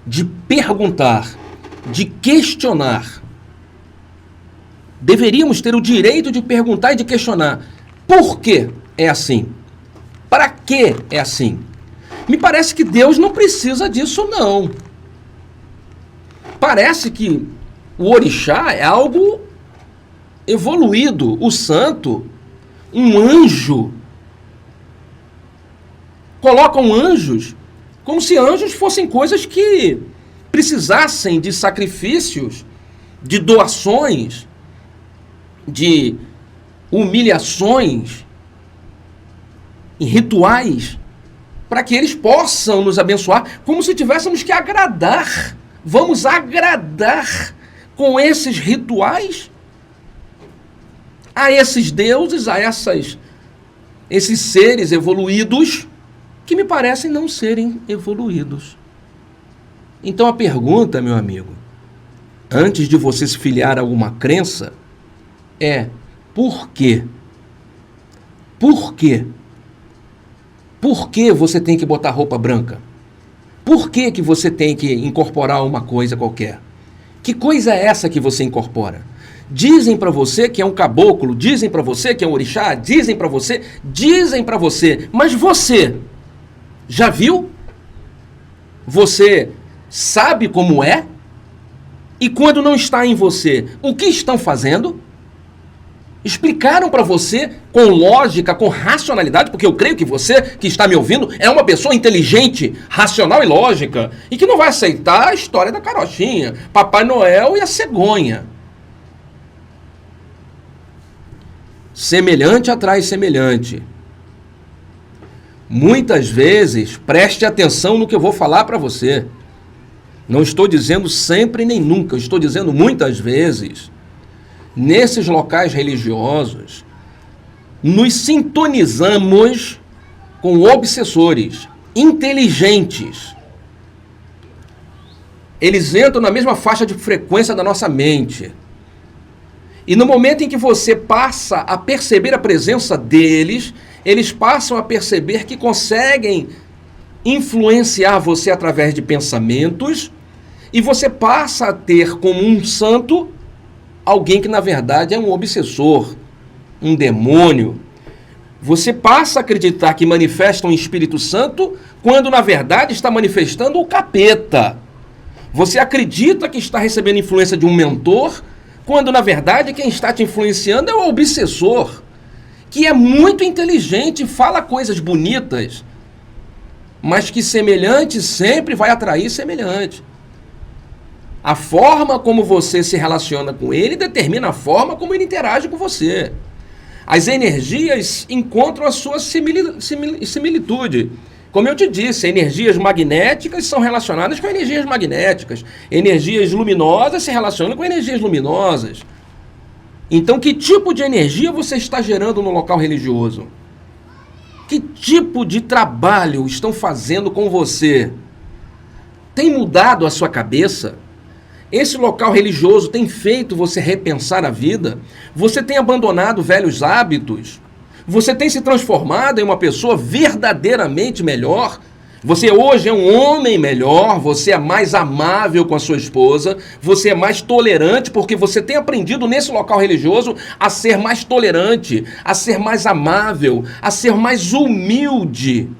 de perguntar, de questionar. Deveríamos ter o direito de perguntar e de questionar. Por que é assim? Para que é assim? Me parece que Deus não precisa disso, não. Parece que o orixá é algo evoluído. O santo, um anjo. Colocam anjos como se anjos fossem coisas que precisassem de sacrifícios, de doações, de humilhações e rituais para que eles possam nos abençoar, como se tivéssemos que agradar Vamos agradar com esses rituais a esses deuses, a esses seres evoluídos que me parecem não serem evoluídos. Então a pergunta, meu amigo, antes de você se filiar a alguma crença, é por quê? Por quê? Por que você tem que botar roupa branca? Por que você tem que incorporar uma coisa qualquer? Que coisa é essa que você incorpora? Dizem para você que é um caboclo, dizem para você que é um orixá, dizem para você, mas você já viu? Você sabe como é? E quando não está em você, o que estão fazendo? Explicaram para você com lógica, com racionalidade, porque eu creio que você que está me ouvindo é uma pessoa inteligente, racional e lógica, e que não vai aceitar a história da carochinha, Papai Noel e a cegonha. Semelhante atrai semelhante. Muitas vezes, preste atenção no que eu vou falar para você. Não estou dizendo sempre nem nunca, estou dizendo muitas vezes. Nesses locais religiosos, nos sintonizamos com obsessores inteligentes. Eles entram na mesma faixa de frequência da nossa mente. E no momento em que você passa a perceber a presença deles, eles passam a perceber que conseguem influenciar você através de pensamentos, e você passa a ter como um santo alguém que na verdade é um obsessor, um demônio. Você passa a acreditar que manifesta um Espírito Santo, quando na verdade está manifestando o capeta. Você acredita que está recebendo influência de um mentor, quando na verdade quem está te influenciando é o obsessor, que é muito inteligente, fala coisas bonitas, mas que semelhante sempre vai atrair semelhante. A forma como você se relaciona com ele determina a forma como ele interage com você. As energias encontram a sua similitude. Como eu te disse, energias magnéticas são relacionadas com energias magnéticas. Energias luminosas se relacionam com energias luminosas. Então, que tipo de energia você está gerando no local religioso? Que tipo de trabalho estão fazendo com você? Tem mudado a sua cabeça? Esse local religioso tem feito você repensar a vida? Você tem abandonado velhos hábitos? Você tem se transformado em uma pessoa verdadeiramente melhor? Você hoje é um homem melhor, você é mais amável com a sua esposa, você é mais tolerante, porque você tem aprendido nesse local religioso a ser mais tolerante, a ser mais amável, a ser mais humilde.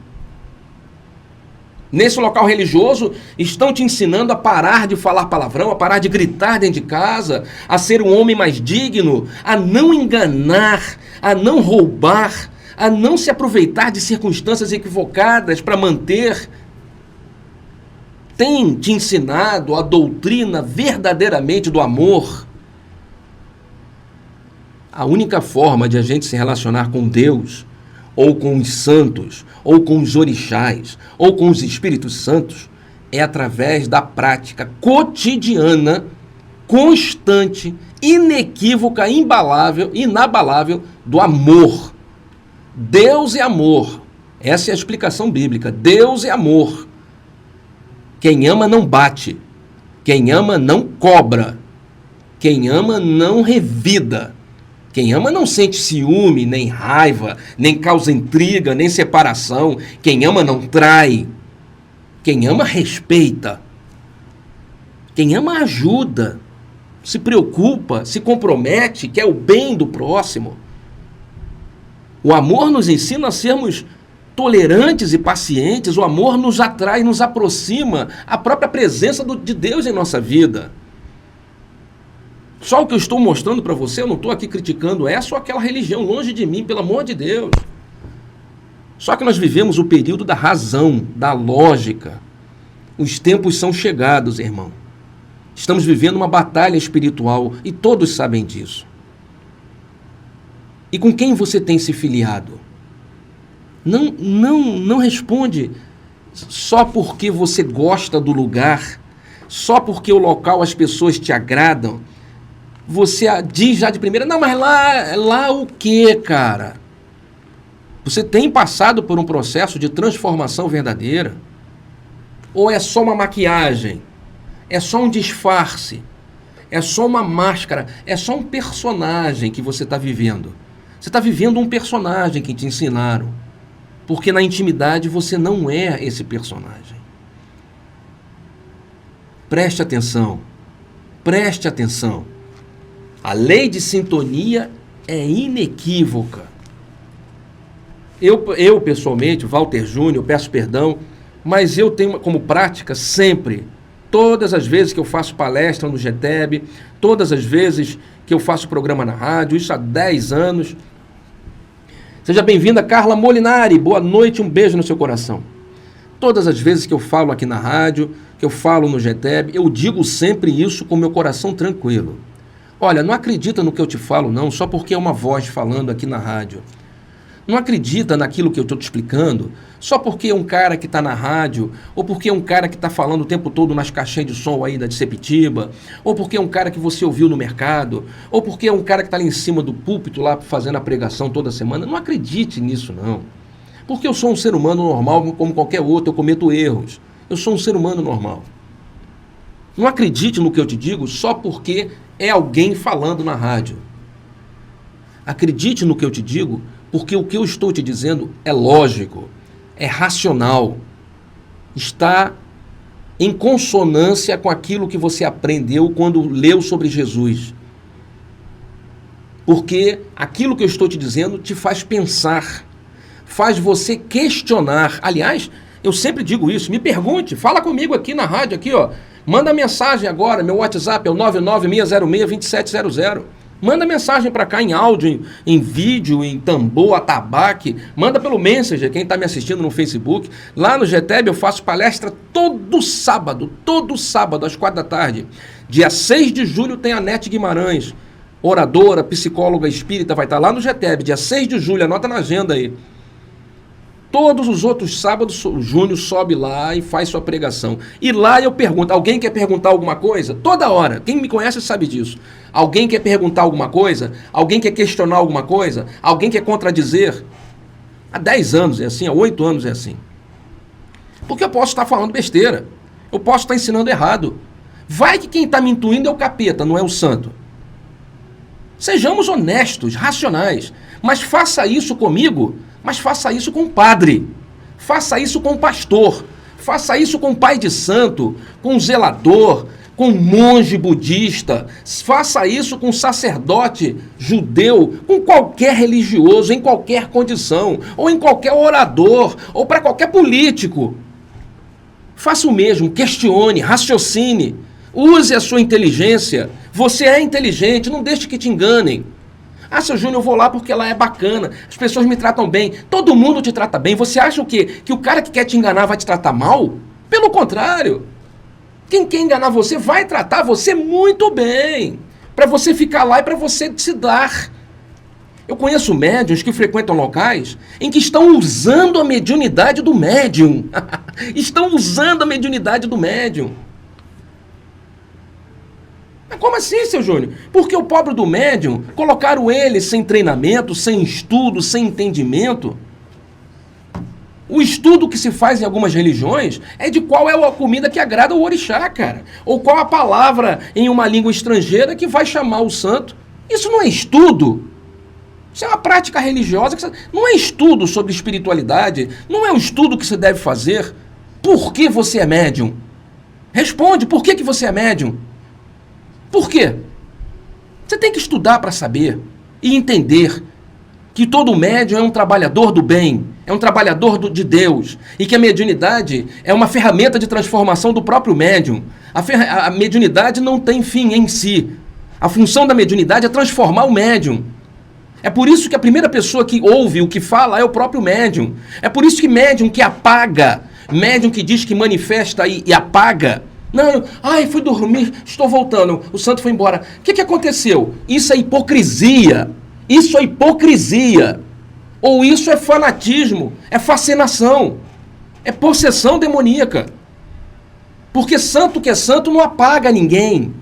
Nesse local religioso, estão te ensinando a parar de falar palavrão, a parar de gritar dentro de casa, a ser um homem mais digno, a não enganar, a não roubar, a não se aproveitar de circunstâncias equivocadas para manter. Tem te ensinado a doutrina verdadeiramente do amor. A única forma de a gente se relacionar com Deus, ou com os santos, ou com os orixás, ou com os espíritos santos, é através da prática cotidiana, constante, inequívoca, inabalável do amor. Deus é amor. Essa é a explicação bíblica. Deus é amor. Quem ama não bate. Quem ama não cobra. Quem ama não revida. Quem ama não sente ciúme, nem raiva, nem causa intriga, nem separação. Quem ama não trai. Quem ama respeita. Quem ama ajuda, se preocupa, se compromete, quer o bem do próximo. O amor nos ensina a sermos tolerantes e pacientes. O amor nos atrai, nos aproxima a própria presença de Deus em nossa vida. Só o que eu estou mostrando para você, eu não estou aqui criticando essa ou aquela religião, longe de mim, pelo amor de Deus. Só que nós vivemos o período da razão, da lógica. Os tempos são chegados, irmão. Estamos vivendo uma batalha espiritual e todos sabem disso. E com quem você tem se filiado? Não responde só porque você gosta do lugar, só porque o local as pessoas te agradam, você diz já de primeira, não, mas lá o quê, cara? Você tem passado por um processo de transformação verdadeira? Ou é só uma maquiagem? É só um disfarce? É só uma máscara? É só um personagem que você está vivendo? Você está vivendo um personagem que te ensinaram. Porque na intimidade você não é esse personagem. Preste atenção. Preste atenção. A lei de sintonia é inequívoca. Eu pessoalmente, Walter Júnior, peço perdão, mas eu tenho como prática sempre, todas as vezes que eu faço palestra no GTEB, todas as vezes que eu faço programa na rádio, isso há 10 anos. Seja bem-vinda, Carla Molinari, boa noite, um beijo no seu coração. Todas as vezes que eu falo aqui na rádio, que eu falo no GTEB, eu digo sempre isso com meu coração tranquilo. Olha, não acredita no que eu te falo não, só porque é uma voz falando aqui na rádio. Não acredita naquilo que eu estou te explicando só porque é um cara que está na rádio, ou porque é um cara que está falando o tempo todo nas caixinhas de som aí da de Sepetiba, ou porque é um cara que você ouviu no mercado, ou porque é um cara que está ali em cima do púlpito lá fazendo a pregação toda semana. Não acredite nisso não. Porque eu sou um ser humano normal como qualquer outro, eu cometo erros. Eu sou um ser humano normal. Não acredite no que eu te digo só porque é alguém falando na rádio. Acredite no que eu te digo porque o que eu estou te dizendo é lógico, é racional, está em consonância com aquilo que você aprendeu quando leu sobre Jesus. Porque aquilo que eu estou te dizendo te faz pensar, faz você questionar. Aliás, eu sempre digo isso, me pergunte, fala comigo aqui na rádio, aqui, ó. Manda mensagem agora, meu WhatsApp é o 996062700. Manda mensagem para cá em áudio, em vídeo, em tambor, atabaque. Manda pelo Messenger, quem está me assistindo no Facebook. Lá no GTEB eu faço palestra todo sábado às 4h. Dia 6 de julho tem a Nete Guimarães, oradora, psicóloga espírita, vai estar lá no GTEB, dia 6 de julho, anota na agenda aí. Todos os outros sábados, o Júnior sobe lá e faz sua pregação. E lá eu pergunto, alguém quer perguntar alguma coisa? Toda hora, quem me conhece sabe disso. Alguém quer perguntar alguma coisa? Alguém quer questionar alguma coisa? Alguém quer contradizer? Há 10 anos é assim, há 8 anos é assim. Porque eu posso estar falando besteira. Eu posso estar ensinando errado. Vai que quem está me intuindo é o capeta, não é o santo. Sejamos honestos, racionais. Mas faça isso comigo, mas faça isso com o padre. Faça isso com o pastor. Faça isso com o pai de santo, com o zelador, com um monge budista, faça isso com um sacerdote judeu, com qualquer religioso, em qualquer condição, ou em qualquer orador, ou para qualquer político. Faça o mesmo, questione, raciocine, use a sua inteligência. Você é inteligente, não deixe que te enganem. Ah, seu Júnior, eu vou lá porque lá é bacana, as pessoas me tratam bem, todo mundo te trata bem. Você acha o quê? Que o cara que quer te enganar vai te tratar mal? Pelo contrário. Quem quer enganar você vai tratar você muito bem, para você ficar lá e para você se dar. Eu conheço médiuns que frequentam locais em que estão usando a mediunidade do médium. Estão usando a mediunidade do médium. Mas como assim, seu Júnior? Porque o pobre do médium, colocaram ele sem treinamento, sem estudo, sem entendimento. O estudo que se faz em algumas religiões é de qual é a comida que agrada o orixá, cara. Ou qual a palavra em uma língua estrangeira que vai chamar o santo. Isso não é estudo. Isso é uma prática religiosa. Não é estudo sobre espiritualidade. Não é um estudo que se deve fazer. Por que você é médium? Responde, por que você é médium? Por quê? Você tem que estudar para saber e entender que todo médium é um trabalhador do bem, é um trabalhador de Deus, e que a mediunidade é uma ferramenta de transformação do próprio médium. A mediunidade não tem fim em si. A função da mediunidade é transformar o médium. É por isso que a primeira pessoa que ouve o que fala é o próprio médium. É por isso que médium que apaga, médium que diz que manifesta e apaga. Não, fui dormir, estou voltando, o santo foi embora. O que aconteceu? Isso é hipocrisia. Isso é hipocrisia. Ou isso é fanatismo, é fascinação, é possessão demoníaca. Porque santo que é santo não apaga ninguém.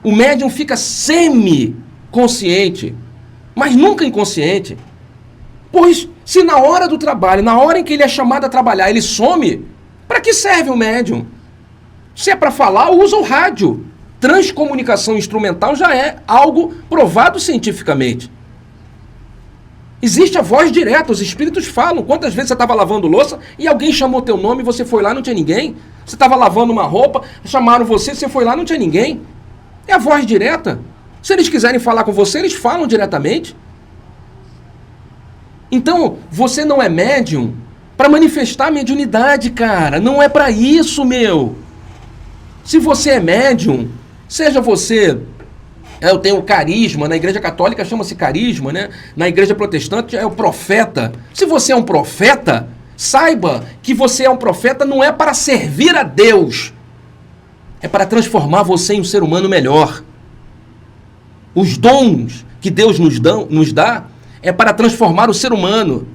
O médium fica semi-consciente, mas nunca inconsciente. Pois, se na hora do trabalho, na hora em que ele é chamado a trabalhar, ele some, para que serve o médium? Se é para falar, usa o rádio. Transcomunicação instrumental já é algo provado cientificamente. Existe a voz direta, os espíritos falam. Quantas vezes você estava lavando louça e alguém chamou teu nome e você foi lá e não tinha ninguém? Você estava lavando uma roupa, chamaram você foi lá e não tinha ninguém? É a voz direta. Se eles quiserem falar com você, eles falam diretamente. Então, você não é médium para manifestar a mediunidade, cara. Não é para isso, meu. Se você é médium, seja você... Eu tenho carisma, na igreja católica chama-se carisma, né? Na igreja protestante é o profeta. Se você é um profeta, saiba que você é um profeta não é para servir a Deus. É para transformar você em um ser humano melhor. Os dons que Deus nos dá é para transformar o ser humano.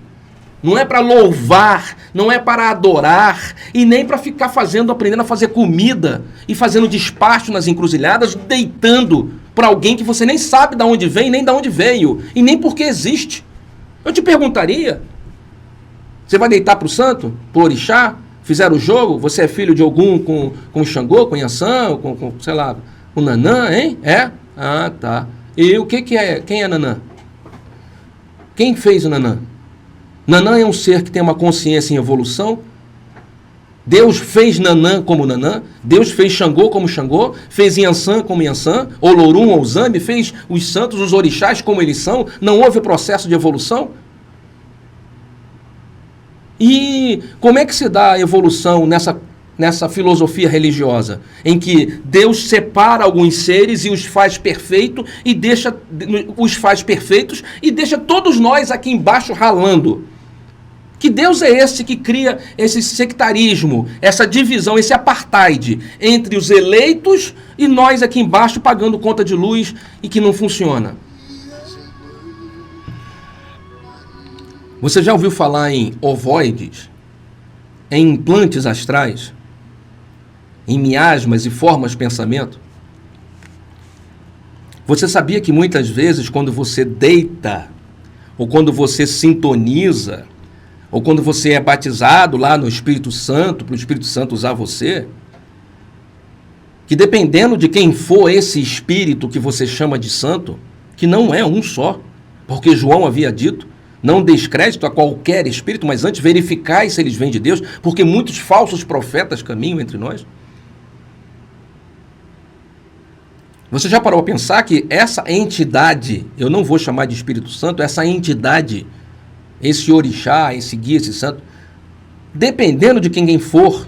Não é para louvar, não é para adorar e nem para ficar aprendendo a fazer comida e fazendo despacho nas encruzilhadas, deitando para alguém que você nem sabe de onde vem, nem de onde veio e nem por que existe. Eu te perguntaria, você vai deitar para o santo, para o orixá? Fizeram o jogo? Você é filho de Ogum com Xangô, com Yansan, com sei lá, com Nanã, hein? É? Ah, tá. E o que é? Quem é Nanã? Quem fez o Nanã? Nanã é um ser que tem uma consciência em evolução. Deus fez Nanã como Nanã, Deus fez Xangô como Xangô, fez Yansan como Yansan, Olorum ou Zambi, fez os santos, os orixás como eles são. Não houve processo de evolução? E como é que se dá a evolução nessa filosofia religiosa, em que Deus separa alguns seres e os faz perfeitos e deixa todos nós aqui embaixo ralando? Que Deus é esse que cria esse sectarismo, essa divisão, esse apartheid entre os eleitos e nós aqui embaixo pagando conta de luz e que não funciona? Você já ouviu falar em ovoides, em implantes astrais, em miasmas e formas de pensamento? Você sabia que muitas vezes quando você deita, ou quando você sintoniza, ou quando você é batizado lá no Espírito Santo, para o Espírito Santo usar você, que dependendo de quem for esse Espírito que você chama de santo, que não é um só, porque João havia dito, não descrédito a qualquer Espírito, mas antes verificai se eles vêm de Deus, porque muitos falsos profetas caminham entre nós. Você já parou a pensar que essa entidade, eu não vou chamar de Espírito Santo, essa entidade, esse orixá, esse guia, esse santo, dependendo de quem for,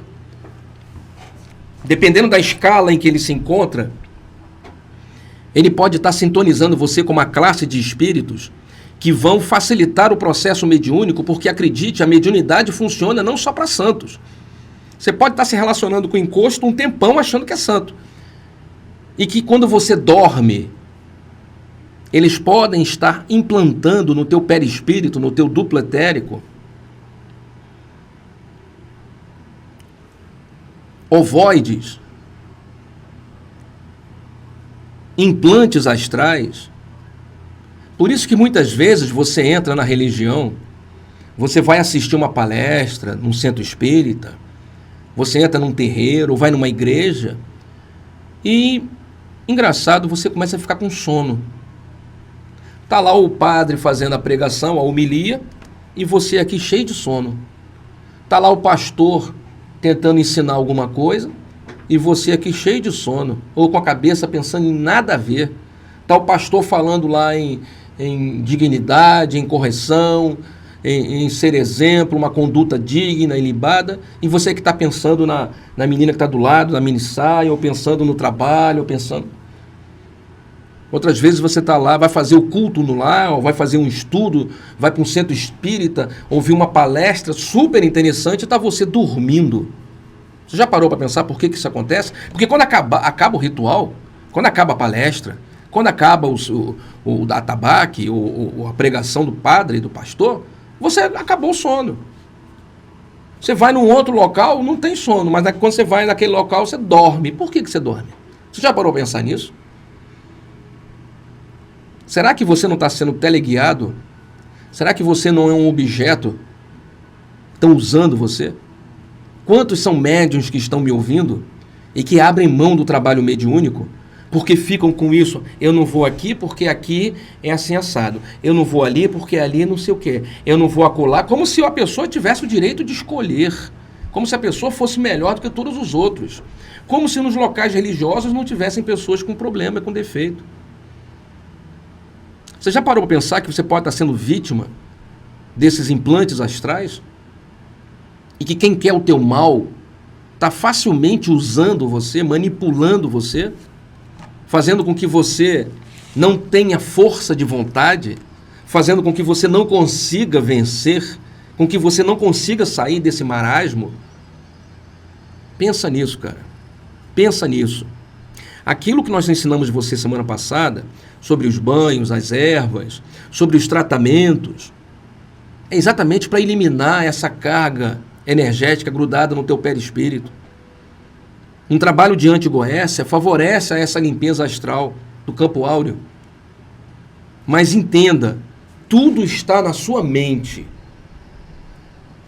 dependendo da escala em que ele se encontra, ele pode estar sintonizando você com uma classe de espíritos que vão facilitar o processo mediúnico, porque, acredite, a mediunidade funciona não só para santos. Você pode estar se relacionando com o encosto um tempão achando que é santo. E que quando você dorme, eles podem estar implantando no teu perispírito, no teu duplo etérico, ovoides, implantes astrais. Por isso que muitas vezes você entra na religião, você vai assistir uma palestra num centro espírita, você entra num terreiro ou vai numa igreja e, engraçado, você começa a ficar com sono. Está lá o padre fazendo a pregação, a homilia, e você aqui cheio de sono. Está lá o pastor tentando ensinar alguma coisa, e você aqui cheio de sono, ou com a cabeça pensando em nada a ver. Está o pastor falando lá em dignidade, em correção, em ser exemplo, uma conduta digna, ilibada, e você que está pensando na menina que está do lado, na mini saia, ou pensando no trabalho, ou pensando... Outras vezes você está lá, vai fazer o culto no lar, ou vai fazer um estudo, vai para um centro espírita, ouvir uma palestra super interessante e está você dormindo. Você já parou para pensar por que isso acontece? Porque quando acaba o ritual, quando acaba a palestra, quando acaba o atabaque, a pregação do padre e do pastor, você acabou o sono. Você vai num outro local, não tem sono, mas quando você vai naquele local, você dorme. Por que você dorme? Você já parou a pensar nisso? Será que você não está sendo teleguiado? Será que você não é um objeto? Estão usando você? Quantos são médiuns que estão me ouvindo e que abrem mão do trabalho mediúnico porque ficam com isso? Eu não vou aqui porque aqui é assim assado. Eu não vou ali porque ali não sei o quê. Eu não vou acolá, como se a pessoa tivesse o direito de escolher. Como se a pessoa fosse melhor do que todos os outros. Como se nos locais religiosos não tivessem pessoas com problema, com defeito. Você já parou para pensar que você pode estar sendo vítima desses implantes astrais? E que quem quer o teu mal está facilmente usando você, manipulando você, fazendo com que você não tenha força de vontade, fazendo com que você não consiga vencer, com que você não consiga sair desse marasmo? Pensa nisso, cara. Pensa nisso. Aquilo que nós ensinamos você semana passada, sobre os banhos, as ervas, sobre os tratamentos, é exatamente para eliminar essa carga energética grudada no teu perispírito. Um trabalho de antigoécia favorece essa limpeza astral do campo áureo. Mas entenda, tudo está na sua mente.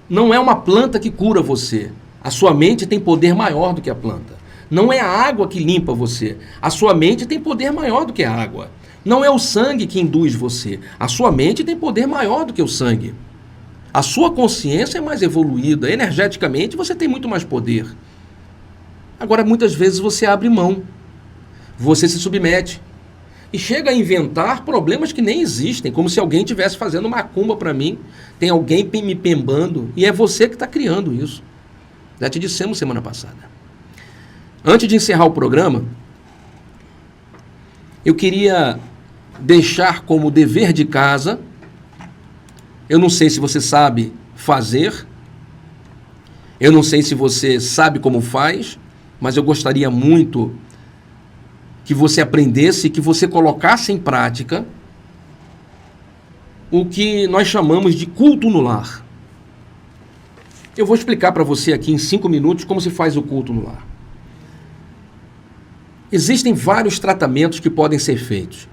Não é uma planta que cura você. A sua mente tem poder maior do que a planta. Não é a água que limpa você. A sua mente tem poder maior do que a água. Não é o sangue que induz você. A sua mente tem poder maior do que o sangue. A sua consciência é mais evoluída. Energeticamente você tem muito mais poder. Agora, muitas vezes você abre mão. Você se submete. E chega a inventar problemas que nem existem. Como se alguém estivesse fazendo macumba para mim. Tem alguém me pembando. E é você que está criando isso. Já te dissemos semana passada. Antes de encerrar o programa, eu queria deixar como dever de casa, eu não sei se você sabe fazer, eu não sei se você sabe como faz, mas eu gostaria muito que você aprendesse, que você colocasse em prática o que nós chamamos de culto no lar. Eu vou explicar para você aqui em 5 minutos como se faz o culto no lar. Existem vários tratamentos que podem ser feitos.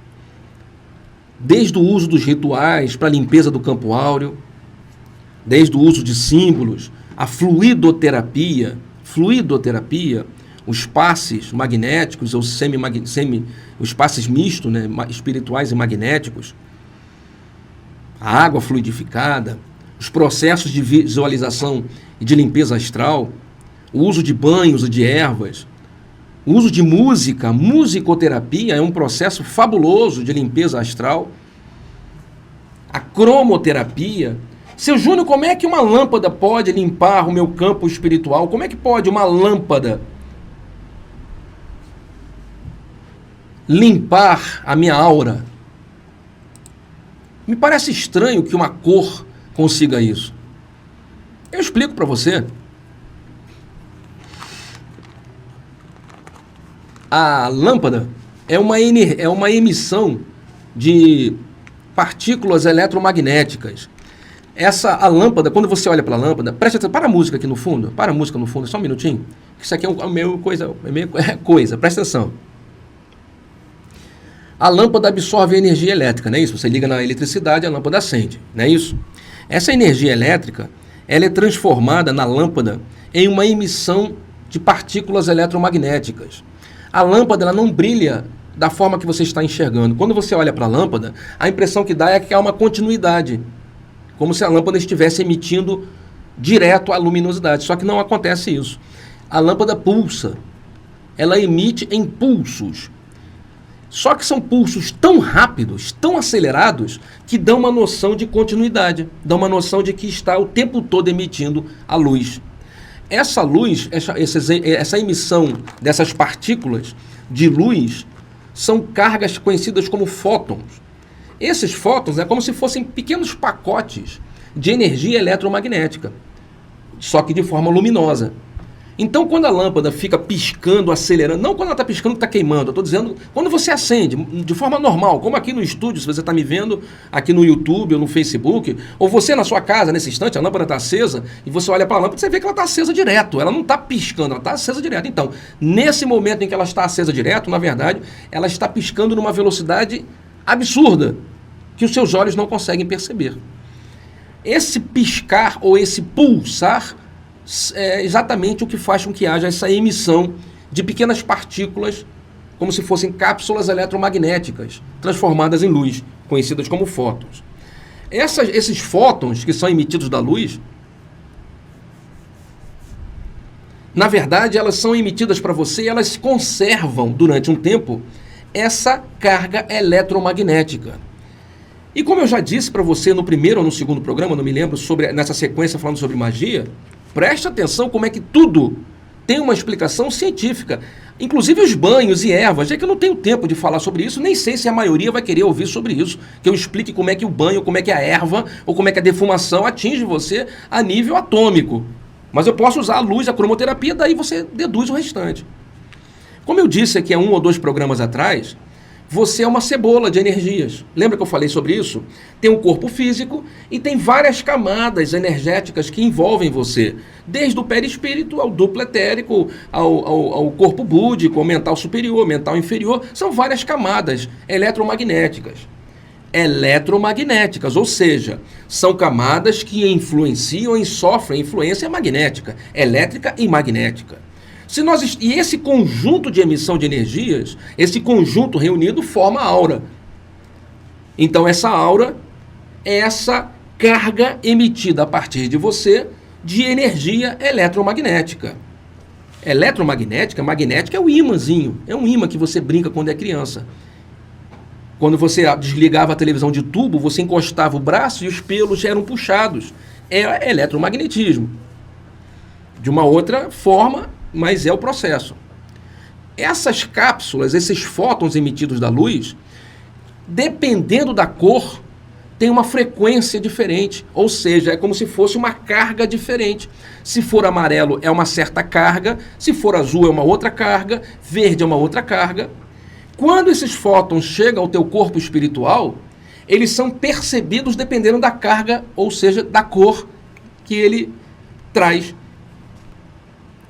Desde o uso dos rituais para a limpeza do campo áureo, desde o uso de símbolos, a fluidoterapia, os passes magnéticos ou os passes mistos, né, espirituais e magnéticos, a água fluidificada, os processos de visualização e de limpeza astral, o uso de banhos e de ervas, o uso de música, musicoterapia é um processo fabuloso de limpeza astral. A cromoterapia. Seu Júnior, como é que uma lâmpada pode limpar o meu campo espiritual? Como é que pode uma lâmpada limpar a minha aura? Me parece estranho que uma cor consiga isso. Eu explico para você. A lâmpada é uma emissão de partículas eletromagnéticas. A lâmpada, quando você olha para a lâmpada, presta atenção, para a música aqui no fundo, só um minutinho, isso aqui é meio coisa, presta atenção. A lâmpada absorve energia elétrica, não é isso? Você liga na eletricidade, a lâmpada acende, não é isso? Essa energia elétrica, ela é transformada na lâmpada em uma emissão de partículas eletromagnéticas. A lâmpada ela não brilha da forma que você está enxergando. Quando você olha para a lâmpada, a impressão que dá é que há uma continuidade, como se a lâmpada estivesse emitindo direto a luminosidade. Só que não acontece isso. A lâmpada pulsa, ela emite em pulsos. Só que são pulsos tão rápidos, tão acelerados, que dão uma noção de continuidade, dão uma noção de que está o tempo todo emitindo a luz. Essa luz, essa emissão dessas partículas de luz são cargas conhecidas como fótons. Esses fótons é como se fossem pequenos pacotes de energia eletromagnética, só que de forma luminosa. Então, quando a lâmpada fica piscando, acelerando, não quando ela está piscando que está queimando, eu estou dizendo quando você acende, de forma normal, como aqui no estúdio, se você está me vendo aqui no YouTube ou no Facebook, ou você na sua casa, nesse instante, a lâmpada está acesa, e você olha para a lâmpada, você vê que ela está acesa direto, ela não está piscando, ela está acesa direto. Então, nesse momento em que ela está acesa direto, na verdade, ela está piscando numa velocidade absurda, que os seus olhos não conseguem perceber. Esse piscar ou esse pulsar é exatamente o que faz com que haja essa emissão de pequenas partículas, como se fossem cápsulas eletromagnéticas, transformadas em luz, conhecidas como fótons. Esses fótons que são emitidos da luz, na verdade, elas são emitidas para você e elas conservam, durante um tempo, essa carga eletromagnética. E como eu já disse para você no primeiro ou no segundo programa, não me lembro, nessa sequência falando sobre magia, preste atenção como é que tudo tem uma explicação científica. Inclusive os banhos e ervas. É que eu não tenho tempo de falar sobre isso, nem sei se a maioria vai querer ouvir sobre isso, que eu explique como é que o banho, como é que a erva, ou como é que a defumação atinge você a nível atômico. Mas eu posso usar a luz, a cromoterapia, daí você deduz o restante. Como eu disse aqui há 1 ou 2 programas atrás, você é uma cebola de energias. Lembra que eu falei sobre isso? Tem um corpo físico e tem várias camadas energéticas que envolvem você. Desde o perispírito ao duplo etérico, ao corpo búdico, ao mental superior, mental inferior. São várias camadas eletromagnéticas. Eletromagnéticas, ou seja, são camadas que influenciam e sofrem influência magnética, elétrica e magnética. E esse conjunto de emissão de energias, esse conjunto reunido forma a aura. Então essa aura é essa carga emitida a partir de você de energia eletromagnética. Eletromagnética, magnética é o imãzinho, é um imã que você brinca quando é criança. Quando você desligava a televisão de tubo, você encostava o braço e os pelos eram puxados. É eletromagnetismo. De uma outra forma, mas é o processo. Essas cápsulas, esses fótons emitidos da luz, dependendo da cor, tem uma frequência diferente, ou seja, é como se fosse uma carga diferente. Se for amarelo, é uma certa carga, se for azul, é uma outra carga, verde é uma outra carga. Quando esses fótons chegam ao teu corpo espiritual, eles são percebidos dependendo da carga, ou seja, da cor que ele traz.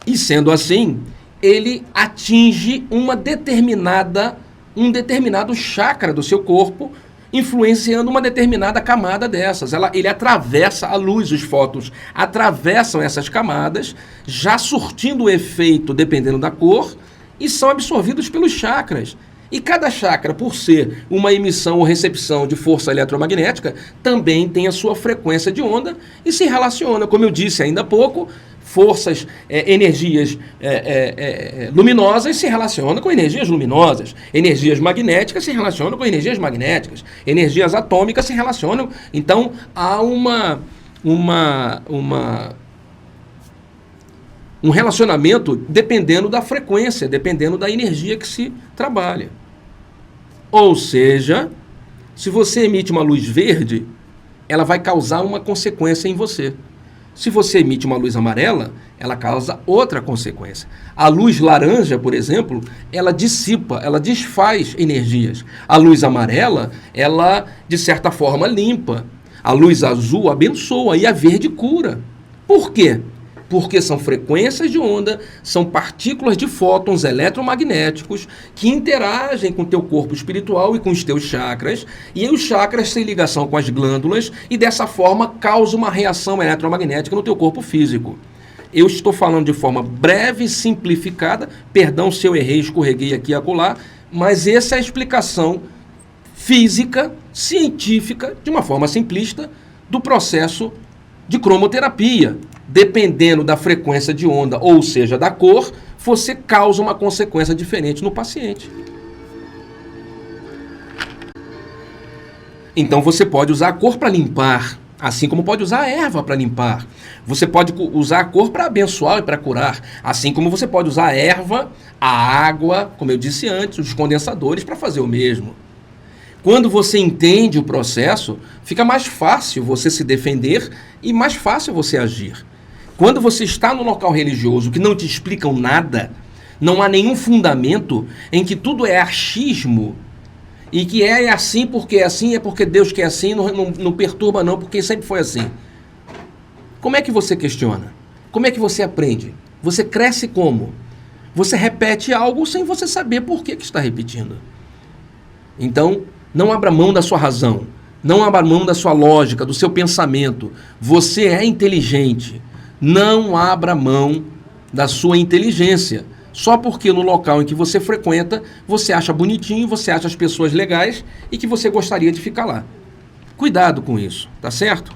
E sendo assim, ele atinge um determinado chakra do seu corpo, influenciando uma determinada camada dessas. Ele atravessa a luz, os fótons atravessam essas camadas, já surtindo o efeito dependendo da cor, e são absorvidos pelos chakras. E cada chakra, por ser uma emissão ou recepção de força eletromagnética, também tem a sua frequência de onda e se relaciona, como eu disse ainda há pouco, forças, energias luminosas se relacionam com energias luminosas, energias magnéticas se relacionam com energias magnéticas, energias atômicas se relacionam. Então, há um relacionamento dependendo da frequência, dependendo da energia que se trabalha. Ou seja, se você emite uma luz verde, ela vai causar uma consequência em você. Se você emite uma luz amarela, ela causa outra consequência. A luz laranja, por exemplo, ela dissipa, ela desfaz energias. A luz amarela, ela, de certa forma, limpa. A luz azul abençoa e a verde cura. Por quê? Porque são frequências de onda, são partículas de fótons eletromagnéticos que interagem com o teu corpo espiritual e com os teus chakras, e os chakras têm ligação com as glândulas e dessa forma causa uma reação eletromagnética no teu corpo físico. Eu estou falando de forma breve e simplificada, perdão se eu errei, escorreguei aqui e acolá, mas essa é a explicação física, científica, de uma forma simplista, do processo de cromoterapia. Dependendo da frequência de onda, ou seja, da cor, você causa uma consequência diferente no paciente. Então você pode usar a cor para limpar, assim como pode usar a erva para limpar. Você pode usar a cor para abençoar e para curar, assim como você pode usar a erva, a água, como eu disse antes, os condensadores para fazer o mesmo. Quando você entende o processo, fica mais fácil você se defender e mais fácil você agir. Quando você está no local religioso que não te explicam nada, não há nenhum fundamento, em que tudo é achismo, e que é assim porque é assim, é porque Deus quer assim, não perturba não, porque sempre foi assim. Como é que você questiona? Como é que você aprende? Você cresce como? Você repete algo sem você saber por que está repetindo. Então, não abra mão da sua razão, não abra mão da sua lógica, do seu pensamento. Você é inteligente. Não abra mão da sua inteligência. Só porque no local em que você frequenta, você acha bonitinho, você acha as pessoas legais e que você gostaria de ficar lá. Cuidado com isso, tá certo?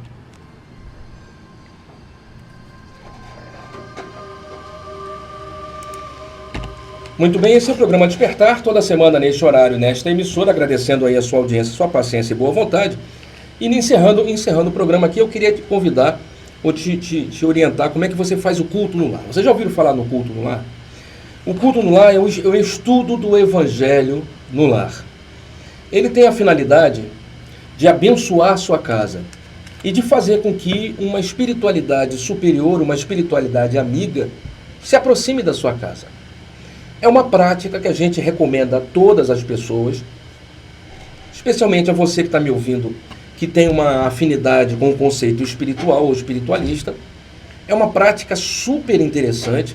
Muito bem, esse é o programa Despertar, toda semana neste horário, nesta emissora, agradecendo aí a sua audiência, sua paciência e boa vontade. E encerrando o programa aqui, eu queria te convidar ou te orientar como é que você faz o culto no lar. Vocês já ouviram falar no culto no lar? O culto no lar é o estudo do Evangelho no lar. Ele tem a finalidade de abençoar a sua casa e de fazer com que uma espiritualidade superior, uma espiritualidade amiga, se aproxime da sua casa. É uma prática que a gente recomenda a todas as pessoas, especialmente a você que está me ouvindo, que tem uma afinidade com o conceito espiritual ou espiritualista. É uma prática super interessante,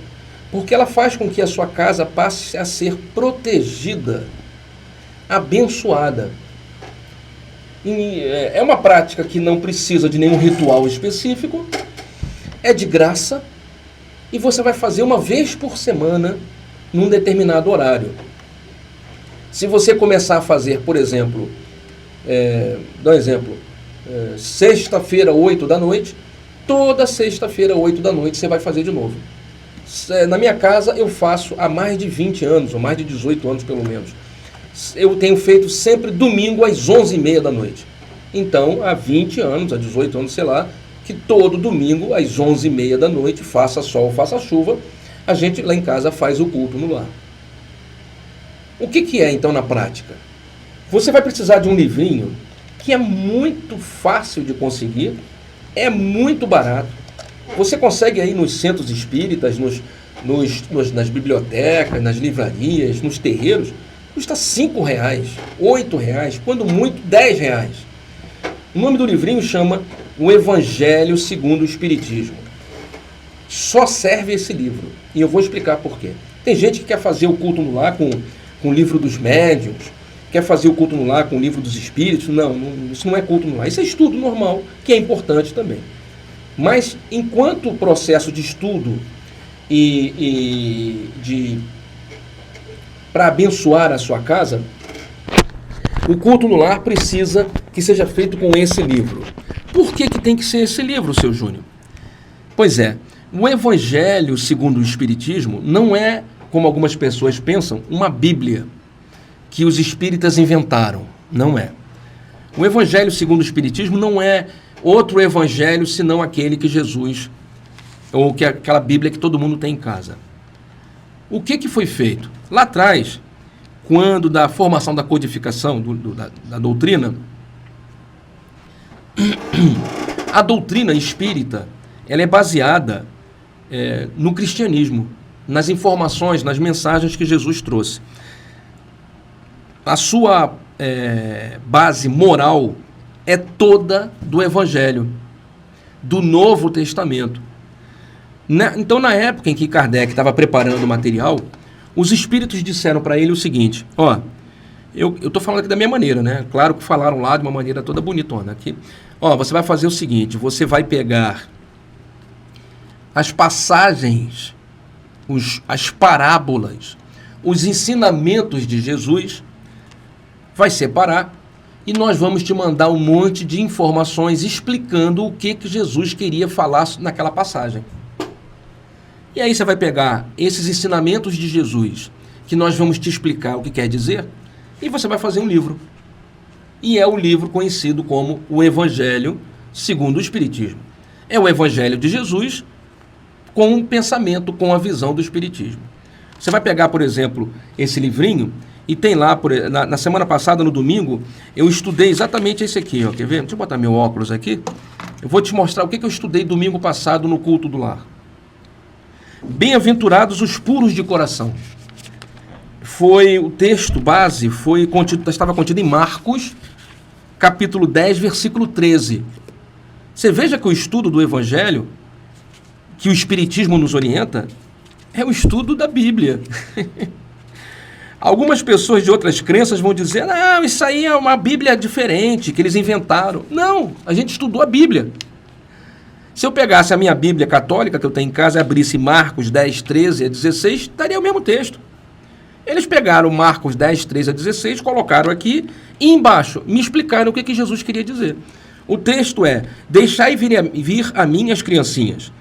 porque ela faz com que a sua casa passe a ser protegida, abençoada. E é uma prática que não precisa de nenhum ritual específico, é de graça, e você vai fazer uma vez por semana, num determinado horário. Se você começar a fazer, por exemplo, dá um exemplo, sexta-feira, 8 da noite, toda sexta-feira, 8 da noite, você vai fazer de novo. Na minha casa, eu faço há mais de 20 anos, ou mais de 18 anos pelo menos. Eu tenho feito sempre domingo às 11h30 da noite. Então, há 20 anos, há 18 anos, sei lá, que todo domingo às 11h30 da noite, faça sol, faça chuva, a gente lá em casa faz o culto no lar. O que é então na prática? Você vai precisar de um livrinho que é muito fácil de conseguir, é muito barato. Você consegue aí nos centros espíritas, nas bibliotecas, nas livrarias, nos terreiros, custa R$5, R$8, quando muito R$10. O nome do livrinho chama O Evangelho segundo o Espiritismo. Só serve esse livro. E eu vou explicar por quê. Tem gente que quer fazer o culto no lar com o livro dos médiuns, quer fazer o culto no lar com o livro dos espíritos. Não, isso não é culto no lar. Isso é estudo normal, que é importante também. Mas, enquanto o processo de estudo para abençoar a sua casa, o culto no lar precisa que seja feito com esse livro. Por que tem que ser esse livro, seu Júnior? Pois é, o Evangelho segundo o Espiritismo não é, como algumas pessoas pensam, uma Bíblia que os espíritas inventaram. Não é. O Evangelho segundo o Espiritismo não é outro evangelho senão aquele que Jesus, ou que aquela Bíblia que todo mundo tem em casa. O que foi feito? Lá atrás, quando da formação da codificação da doutrina, a doutrina espírita, ela é baseada no cristianismo, nas informações, nas mensagens que Jesus trouxe. A sua base moral é toda do Evangelho, do Novo Testamento. Então, na época em que Kardec estava preparando o material, os espíritos disseram para ele o seguinte: eu estou falando aqui da minha maneira, né? Claro que falaram lá de uma maneira toda bonitona aqui. Você vai fazer o seguinte: você vai pegar as passagens, as parábolas, os ensinamentos de Jesus, vai separar, e nós vamos te mandar um monte de informações explicando o que Jesus queria falar naquela passagem. E aí você vai pegar esses ensinamentos de Jesus, que nós vamos te explicar o que quer dizer, e você vai fazer um livro. E é o livro conhecido como o Evangelho segundo o Espiritismo. É o Evangelho de Jesus com o pensamento, com a visão do Espiritismo. Você vai pegar, por exemplo, esse livrinho, e tem lá, na semana passada, no domingo, eu estudei exatamente esse aqui, quer ver? Deixa eu botar meu óculos aqui. Eu vou te mostrar o que eu estudei domingo passado no culto do lar. Bem-aventurados os puros de coração. Foi o texto base, estava contido em Marcos, capítulo 10, versículo 13. Você veja que o estudo do Evangelho, que o Espiritismo nos orienta, é o estudo da Bíblia. Algumas pessoas de outras crenças vão dizer, não, isso aí é uma Bíblia diferente, que eles inventaram. Não, a gente estudou a Bíblia. Se eu pegasse a minha Bíblia católica, que eu tenho em casa, e abrisse Marcos 10, 13 a 16, daria o mesmo texto. Eles pegaram Marcos 10, 13 a 16, colocaram aqui e embaixo me explicaram o que Jesus queria dizer. O texto é, deixai vir a mim as criancinhas.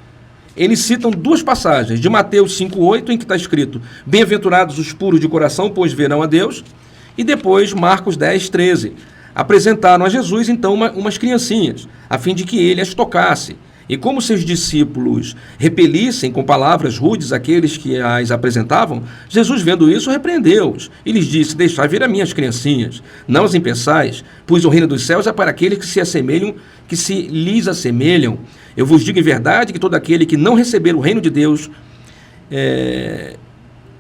Eles citam duas passagens, de Mateus 5,8, em que está escrito, bem-aventurados os puros de coração, pois verão a Deus, e depois Marcos 10, 13. Apresentaram a Jesus, então, umas criancinhas, a fim de que ele as tocasse. E como seus discípulos repelissem com palavras rudes aqueles que as apresentavam, Jesus, vendo isso, repreendeu-os e lhes disse, deixai vir a mim as criancinhas, não as impeçais, pois o reino dos céus é para aqueles que se assemelham, que se lhes assemelham. Eu vos digo em verdade que todo aquele que não receber o reino de Deus,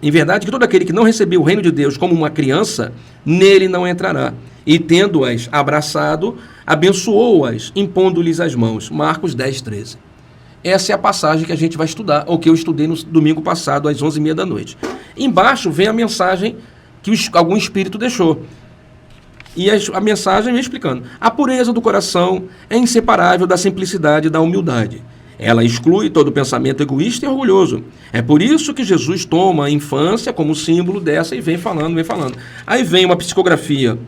em verdade que todo aquele que não receber o reino de Deus como uma criança, nele não entrará. E tendo-as abraçado, abençoou-as, impondo-lhes as mãos. Marcos 10, 13. Essa é a passagem que a gente vai estudar, ou que eu estudei no domingo passado, às 11h30 da noite. Embaixo vem a mensagem que algum espírito deixou. E a mensagem vem explicando. A pureza do coração é inseparável da simplicidade e da humildade. Ela exclui todo pensamento egoísta e orgulhoso. É por isso que Jesus toma a infância como símbolo dessa e vem falando. Aí vem uma psicografia.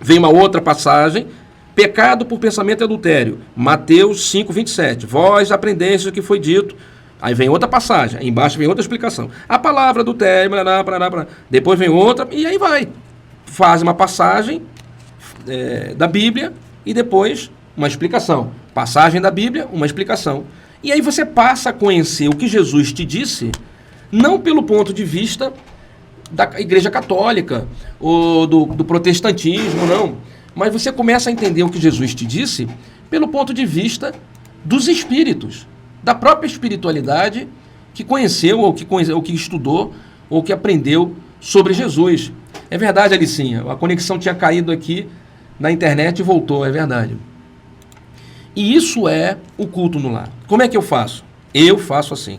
Vem uma outra passagem, pecado por pensamento e adultério, Mateus 5, 27. Vós aprendeste o que foi dito. Aí vem outra passagem, aí embaixo vem outra explicação. A palavra adultério, depois vem outra, e aí vai. Faz uma passagem da Bíblia e depois uma explicação. Passagem da Bíblia, uma explicação. E aí você passa a conhecer o que Jesus te disse, não pelo ponto de vista da Igreja Católica ou do protestantismo, não. Mas você começa a entender o que Jesus te disse pelo ponto de vista dos espíritos, da própria espiritualidade que conheceu, ou que estudou, ou que aprendeu sobre Jesus. É verdade, Alicinha, a conexão tinha caído aqui na internet e voltou, é verdade. E isso é o culto no lar. Como é que eu faço? Eu faço assim.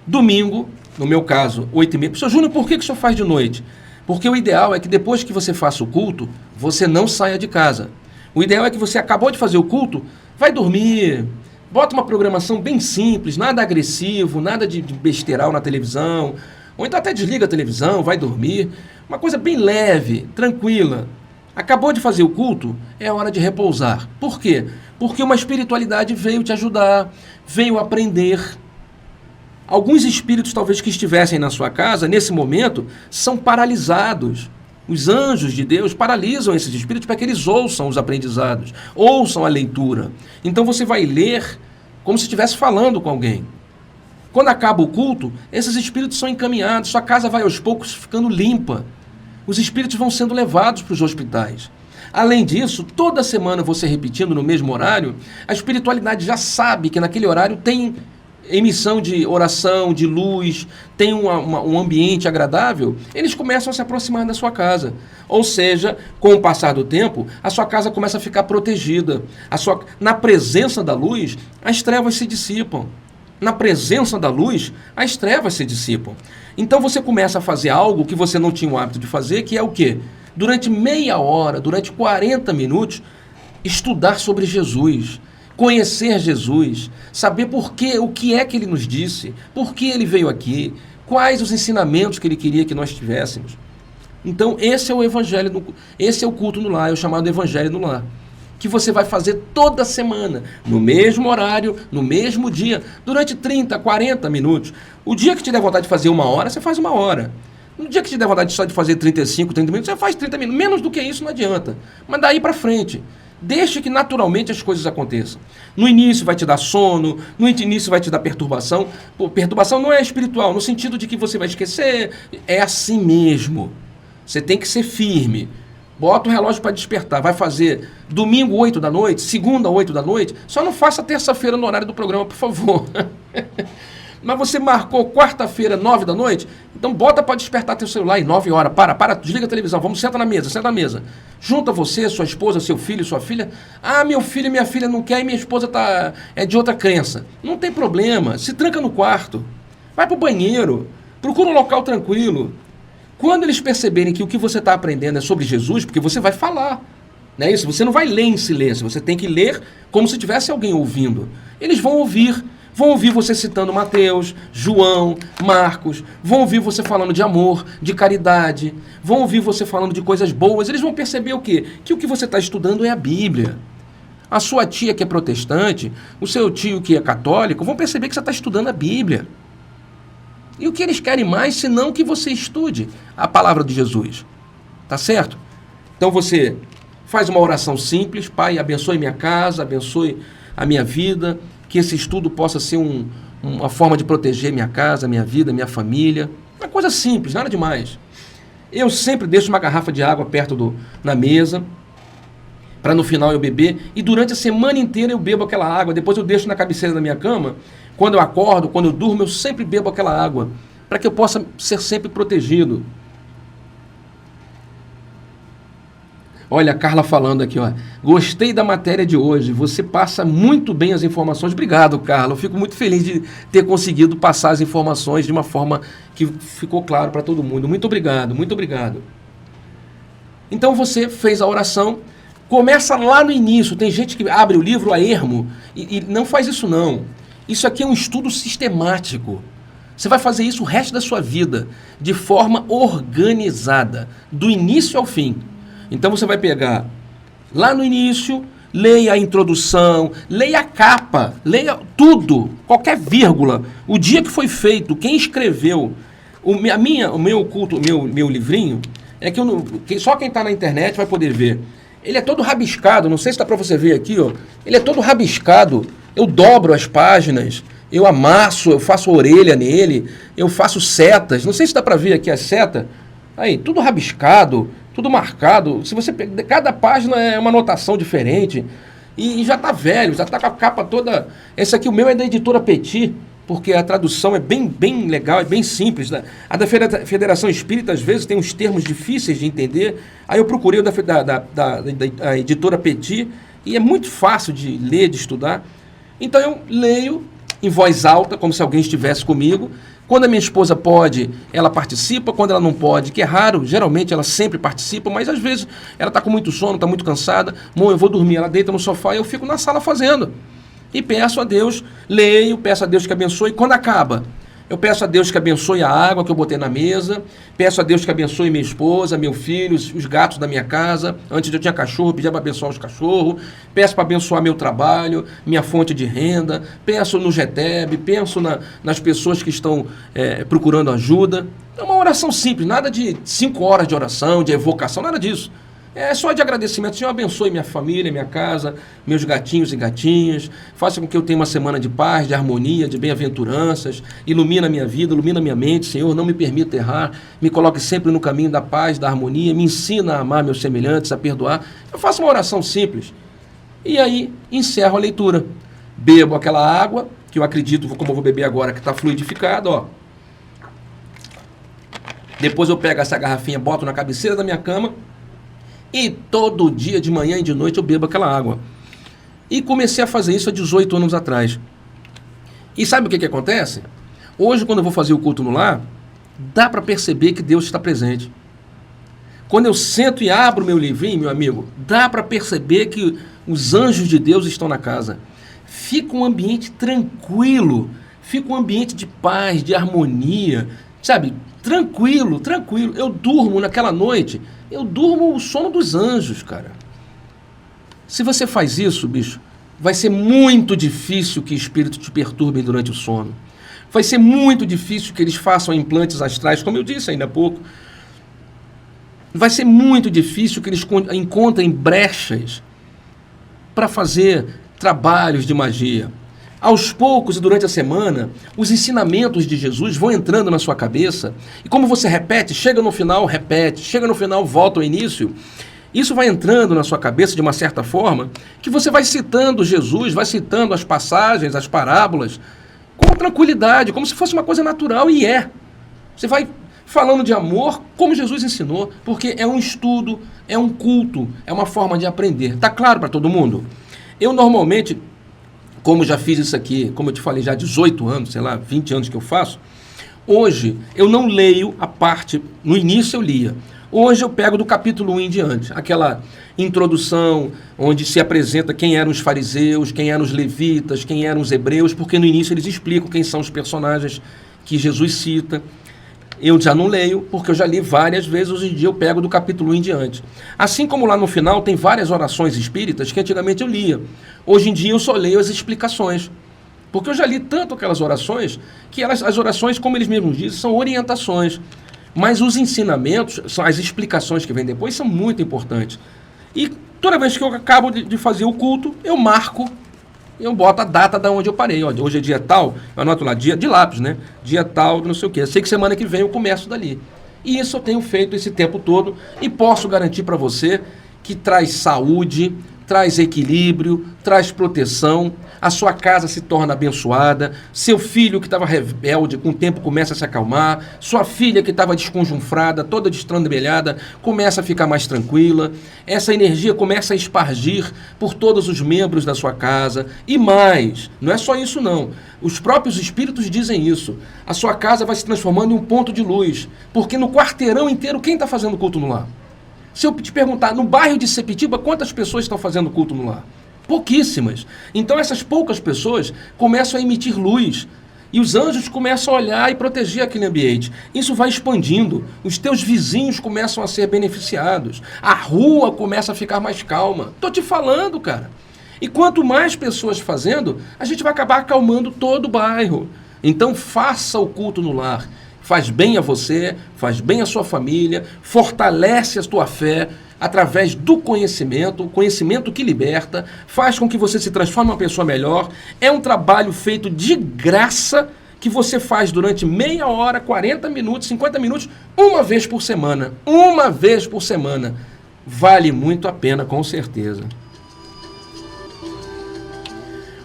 Domingo, no meu caso, 8h30. Professor Júnior, por que o senhor faz de noite? Porque o ideal é que depois que você faça o culto, você não saia de casa. O ideal é que você acabou de fazer o culto, vai dormir, bota uma programação bem simples, nada agressivo, nada de besteiral na televisão, ou então até desliga a televisão, vai dormir. Uma coisa bem leve, tranquila. Acabou de fazer o culto, é hora de repousar. Por quê? Porque uma espiritualidade veio te ajudar, veio aprender. Alguns espíritos, talvez, que estivessem na sua casa, nesse momento, são paralisados. Os anjos de Deus paralisam esses espíritos para que eles ouçam os aprendizados, ouçam a leitura. Então você vai ler como se estivesse falando com alguém. Quando acaba o culto, esses espíritos são encaminhados, sua casa vai aos poucos ficando limpa. Os espíritos vão sendo levados para os hospitais. Além disso, toda semana você repetindo no mesmo horário, a espiritualidade já sabe que naquele horário tem emissão de oração, de luz, tem um ambiente agradável, eles começam a se aproximar da sua casa. Ou seja, com o passar do tempo, a sua casa começa a ficar protegida. Na presença da luz, as trevas se dissipam. Na presença da luz, as trevas se dissipam. Então você começa a fazer algo que você não tinha o hábito de fazer, que é o quê? Durante meia hora, durante 40 minutos, estudar sobre Jesus, conhecer Jesus, saber o que é que ele nos disse, por que ele veio aqui, quais os ensinamentos que ele queria que nós tivéssemos. Então esse é o evangelho, esse é o culto no lar, é o chamado evangelho no lar, que você vai fazer toda semana, no mesmo horário, no mesmo dia, durante 30, 40 minutos. O dia que te der vontade de fazer 1 hora, você faz 1 hora. No dia que te der vontade só de fazer 35, 30 minutos, você faz 30 minutos. Menos do que isso não adianta. Mas daí para frente, deixa que naturalmente as coisas aconteçam. No início vai te dar sono, no início vai te dar perturbação. Pô, perturbação não é espiritual, no sentido de que você vai esquecer. É assim mesmo. Você tem que ser firme. Bota o relógio para despertar. Vai fazer domingo 8 da noite, segunda 8 da noite. Só não faça terça-feira no horário do programa, por favor. Mas você marcou quarta-feira, 9 da noite? Então bota para despertar teu celular em 9 horas. Para, desliga a televisão. Vamos, senta na mesa. Junta você, sua esposa, seu filho, sua filha. Ah, meu filho e minha filha não quer e minha esposa é de outra crença. Não tem problema. Se tranca no quarto. Vai pro banheiro. Procura um local tranquilo. Quando eles perceberem que o que você está aprendendo é sobre Jesus, porque você vai falar. Não é isso? Você não vai ler em silêncio. Você tem que ler como se tivesse alguém ouvindo. Eles vão ouvir. Vão ouvir você citando Mateus, João, Marcos, vão ouvir você falando de amor, de caridade, vão ouvir você falando de coisas boas. Eles vão perceber o quê? Que o que você está estudando é a Bíblia. A sua tia que é protestante, o seu tio que é católico, vão perceber que você está estudando a Bíblia. E o que eles querem mais, senão que você estude a palavra de Jesus. Tá certo? Então você faz uma oração simples: Pai, abençoe minha casa, abençoe a minha vida, que esse estudo possa ser uma forma de proteger minha casa, minha vida, minha família. Uma coisa simples, nada demais. Eu sempre deixo uma garrafa de água perto na mesa, para no final eu beber, e durante a semana inteira eu bebo aquela água. Depois eu deixo na cabeceira da minha cama. Quando eu acordo, quando eu durmo, eu sempre bebo aquela água, para que eu possa ser sempre protegido. Olha, a Carla falando aqui, ó. Gostei da matéria de hoje. Você passa muito bem as informações. Obrigado, Carla. Eu fico muito feliz de ter conseguido passar as informações de uma forma que ficou claro para todo mundo. Muito obrigado, muito obrigado. Então você fez a oração. Começa lá no início. Tem gente que abre o livro a ermo e não faz isso não. Isso aqui é um estudo sistemático. Você vai fazer isso o resto da sua vida, de forma organizada, do início ao fim. Então você vai pegar lá no início, leia a introdução, leia a capa, leia tudo, qualquer vírgula, o dia que foi feito, quem escreveu. O meu livrinho, é que só quem está na internet vai poder ver. Ele é todo rabiscado, não sei se dá para você ver aqui, ó. Ele é todo rabiscado, eu dobro as páginas, eu amasso, eu faço orelha nele, eu faço setas, não sei se dá para ver aqui a seta. Aí, tudo rabiscado, tudo marcado. Se você pegar, cada página é uma anotação diferente. E já está velho, já está com a capa toda. Esse aqui, o meu, é da editora Petit, porque a tradução é bem legal, é bem simples. Né? A da Federação Espírita, às vezes, tem uns termos difíceis de entender. Aí eu procurei o da editora Petit, e é muito fácil de ler, de estudar. Então eu leio em voz alta, como se alguém estivesse comigo. Quando a minha esposa pode, ela participa. Quando ela não pode, que é raro, geralmente ela sempre participa, mas às vezes ela está com muito sono, está muito cansada. Eu vou dormir, ela deita no sofá e eu fico na sala fazendo. E peço a Deus, leio, peço a Deus que abençoe. Quando acaba, eu peço a Deus que abençoe a água que eu botei na mesa, peço a Deus que abençoe minha esposa, meu filho, os gatos da minha casa. Antes eu tinha cachorro, pedia para abençoar os cachorros, peço para abençoar meu trabalho, minha fonte de renda, penso no GTEB, penso nas pessoas que estão procurando ajuda. É uma oração simples, nada de 5 horas de oração, de evocação, nada disso. É só de agradecimento. Senhor, abençoe minha família, minha casa, meus gatinhos e gatinhas. Faça com que eu tenha uma semana de paz, de harmonia, de bem-aventuranças. Ilumina a minha vida, ilumina a minha mente, Senhor. Não me permita errar. Me coloque sempre no caminho da paz, da harmonia. Me ensina a amar meus semelhantes, a perdoar. Eu faço uma oração simples. E aí, encerro a leitura. Bebo aquela água, que eu acredito, como eu vou beber agora, que está fluidificada, ó. Depois eu pego essa garrafinha, boto na cabeceira da minha cama. E todo dia, de manhã e de noite, eu bebo aquela água. E comecei a fazer isso há 18 anos atrás. E sabe o que acontece? Hoje, quando eu vou fazer o culto no lar, dá para perceber que Deus está presente. Quando eu sento e abro meu livrinho, meu amigo, dá para perceber que os anjos de Deus estão na casa. Fica um ambiente tranquilo, fica um ambiente de paz, de harmonia, sabe? Tranquilo, tranquilo. Eu durmo naquela noite, eu durmo o sono dos anjos, cara. Se você faz isso, bicho, vai ser muito difícil que espíritos te perturbem durante o sono. Vai ser muito difícil que eles façam implantes astrais, como eu disse ainda há pouco. Vai ser muito difícil que eles encontrem brechas para fazer trabalhos de magia. Aos poucos e durante a semana, os ensinamentos de Jesus vão entrando na sua cabeça, e como você repete, chega no final, repete, chega no final, volta ao início, isso vai entrando na sua cabeça de uma certa forma, que você vai citando Jesus, vai citando as passagens, as parábolas, com tranquilidade, como se fosse uma coisa natural, e é. Você vai falando de amor como Jesus ensinou, porque é um estudo, é um culto, é uma forma de aprender. Tá claro para todo mundo? Eu normalmente, como já fiz isso aqui, como eu te falei, já há 18 anos, sei lá, 20 anos que eu faço, hoje eu não leio a parte, no início eu lia. Hoje eu pego do capítulo 1 em diante, aquela introdução onde se apresenta quem eram os fariseus, quem eram os levitas, quem eram os hebreus, porque no início eles explicam quem são os personagens que Jesus cita. Eu já não leio, porque eu já li várias vezes, hoje em dia eu pego do capítulo 1 em diante. Assim como lá no final tem várias orações espíritas que antigamente eu lia. Hoje em dia eu só leio as explicações. Porque eu já li tanto aquelas orações, que as orações, como eles mesmos dizem, são orientações. Mas os ensinamentos, as explicações que vêm depois, são muito importantes. E toda vez que eu acabo de fazer o culto, eu marco, eu boto a data de onde eu parei. Ó, hoje é dia tal, eu anoto lá, dia de lápis, né? Dia tal, não sei o quê. Eu sei que semana que vem eu começo dali. E isso eu tenho feito esse tempo todo e posso garantir para você que traz saúde, traz equilíbrio, traz proteção, a sua casa se torna abençoada, seu filho que estava rebelde com o tempo começa a se acalmar, sua filha que estava desconjunfrada, toda destrambelhada, começa a ficar mais tranquila, essa energia começa a espargir por todos os membros da sua casa, e mais, não é só isso não, os próprios espíritos dizem isso, a sua casa vai se transformando em um ponto de luz, porque no quarteirão inteiro, quem está fazendo culto no lar? Se eu te perguntar, no bairro de Sepitiba, quantas pessoas estão fazendo culto no lar? Pouquíssimas. Então essas poucas pessoas começam a emitir luz. E os anjos começam a olhar e proteger aquele ambiente. Isso vai expandindo. Os teus vizinhos começam a ser beneficiados. A rua começa a ficar mais calma. Tô te falando, cara. E quanto mais pessoas fazendo, a gente vai acabar acalmando todo o bairro. Então faça o culto no lar. Faz bem a você, faz bem a sua família, fortalece a tua fé através do conhecimento, o conhecimento que liberta, faz com que você se transforme em uma pessoa melhor. É um trabalho feito de graça que você faz durante meia hora, 40 minutos, 50 minutos, uma vez por semana. Uma vez por semana. Vale muito a pena, com certeza.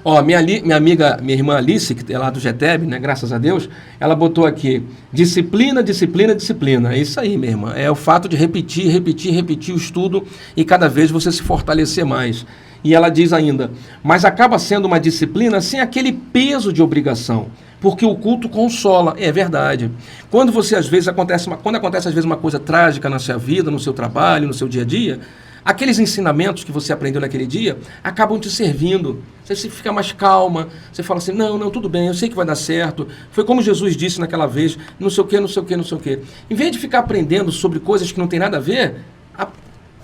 Ó, minha amiga, minha irmã Alice, que é lá do GETEB, né, graças a Deus, ela botou aqui, disciplina, disciplina, disciplina. É isso aí, minha irmã. É o fato de repetir o estudo e cada vez você se fortalecer mais. E ela diz ainda, mas acaba sendo uma disciplina sem aquele peso de obrigação, porque o culto consola. É verdade. Quando você, às vezes, quando acontece às vezes uma coisa trágica na sua vida, no seu trabalho, no seu dia a dia, aqueles ensinamentos que você aprendeu naquele dia acabam te servindo. Você fica mais calma, você fala assim, não, tudo bem, eu sei que vai dar certo. Foi como Jesus disse naquela vez, não sei o quê, não sei o quê, não sei o quê. Em vez de ficar aprendendo sobre coisas que não tem nada a ver,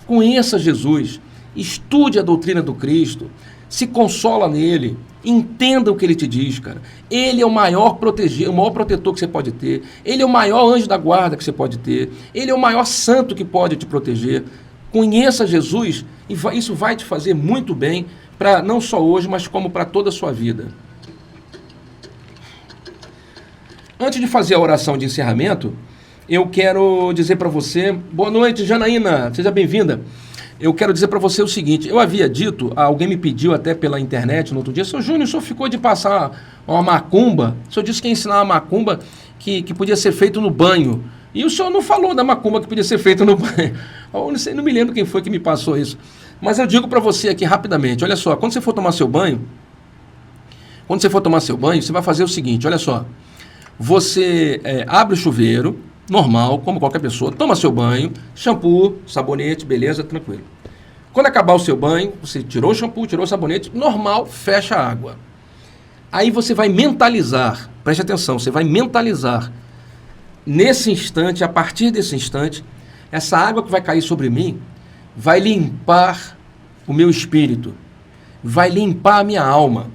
conheça Jesus, estude a doutrina do Cristo, se consola nele, entenda o que ele te diz, cara. Ele é o maior protetor que você pode ter. Ele é o maior anjo da guarda que você pode ter. Ele é o maior santo que pode te proteger. Conheça Jesus e isso vai te fazer muito bem, para não só hoje, mas como para toda a sua vida. Antes de fazer a oração de encerramento, eu quero dizer para você, boa noite, Janaína, seja bem-vinda. Eu quero dizer para você o seguinte, eu havia dito, alguém me pediu até pela internet no outro dia, seu Júnior, o senhor ficou de passar uma macumba, o senhor disse que ia ensinar uma macumba que podia ser feito no banho. E o senhor não falou da macumba que podia ser feita no banho. Eu não me lembro quem foi que me passou isso. Mas eu digo para você aqui rapidamente, olha só, quando você for tomar seu banho, você vai fazer o seguinte, olha só. Você abre o chuveiro, normal, como qualquer pessoa, toma seu banho, shampoo, sabonete, beleza, tranquilo. Quando acabar o seu banho, você tirou o shampoo, tirou o sabonete, normal, fecha a água. Aí você vai mentalizar, preste atenção, você vai mentalizar. Nesse instante, a partir desse instante, essa água que vai cair sobre mim vai limpar o meu espírito, vai limpar a minha alma,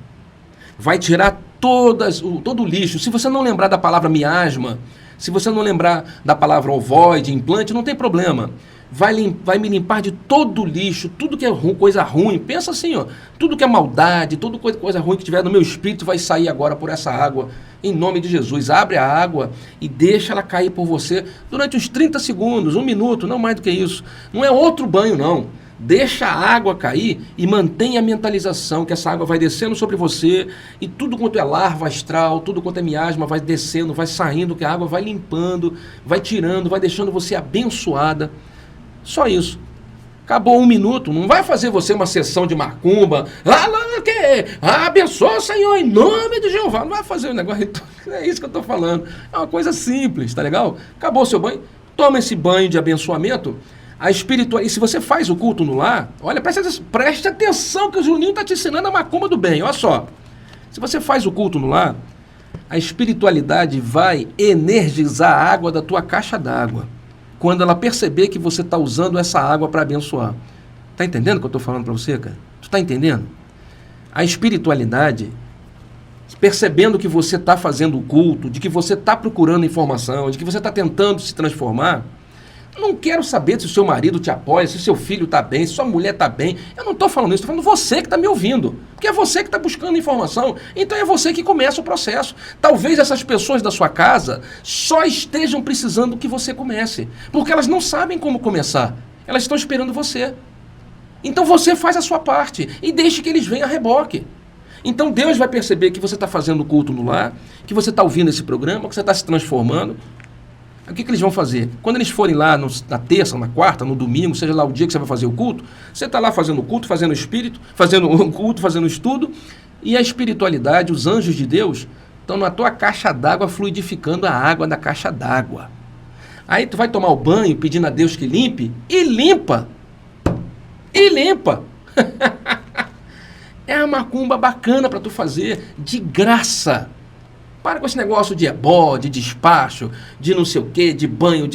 vai tirar todo o lixo. Se você não lembrar da palavra miasma, se você não lembrar da palavra ovoide, implante, não tem problema. Vai me limpar de todo o lixo, tudo que é coisa ruim. Pensa assim, ó, tudo que é maldade, tudo coisa ruim que tiver no meu espírito vai sair agora por essa água. Em nome de Jesus, abre a água e deixa ela cair por você durante uns 30 segundos, 1 minuto, não mais do que isso. Não é outro banho, não. Deixa a água cair e mantém a mentalização que essa água vai descendo sobre você e tudo quanto é larva astral, tudo quanto é miasma vai descendo, vai saindo, que a água vai limpando, vai tirando, vai deixando você abençoada. Só isso. Acabou 1 minuto, não vai fazer você uma sessão de macumba. Abençoa o Senhor em nome de Jeová. Não vai fazer o negócio. É isso que eu estou falando. É uma coisa simples, tá legal? Acabou o seu banho, toma esse banho de abençoamento. A espiritualidade, e se você faz o culto no lar, olha, preste atenção que o Juninho está te ensinando a macumba do bem, olha só. Se você faz o culto no lar, a espiritualidade vai energizar a água da tua caixa d'água, quando ela perceber que você está usando essa água para abençoar. Tá entendendo o que eu estou falando para você, cara? Tu tá entendendo? A espiritualidade, percebendo que você está fazendo o culto, de que você está procurando informação, de que você está tentando se transformar. Não quero saber se o seu marido te apoia, se o seu filho está bem, se sua mulher está bem. Eu não estou falando isso, estou falando você que está me ouvindo. Porque é você que está buscando informação, então é você que começa o processo. Talvez essas pessoas da sua casa só estejam precisando que você comece, porque elas não sabem como começar. Elas estão esperando você. Então você faz a sua parte e deixe que eles venham a reboque. Então Deus vai perceber que você está fazendo o culto no lar, que você está ouvindo esse programa, que você está se transformando. O que eles vão fazer? Quando eles forem lá na terça, na quarta, no domingo, seja lá o dia que você vai fazer o culto, você está lá fazendo o culto, fazendo o espírito, fazendo o culto, fazendo o estudo, e a espiritualidade, os anjos de Deus, estão na tua caixa d'água fluidificando a água da caixa d'água. Aí tu vai tomar o banho pedindo a Deus que limpe, e limpa. E limpa. É uma macumba bacana para tu fazer, de graça. Para com esse negócio de ebó, de despacho, de não sei o quê, de banho,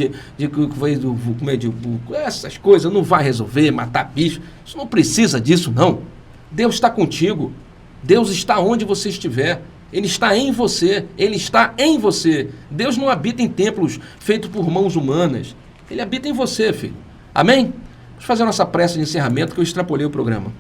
essas coisas não vai resolver, matar bicho. Isso não precisa disso, não. Deus está contigo. Deus está onde você estiver. Ele está em você. Ele está em você. Deus não habita em templos feitos por mãos humanas. Ele habita em você, filho. Amém? Vamos fazer a nossa prece de encerramento, que eu extrapolei o programa.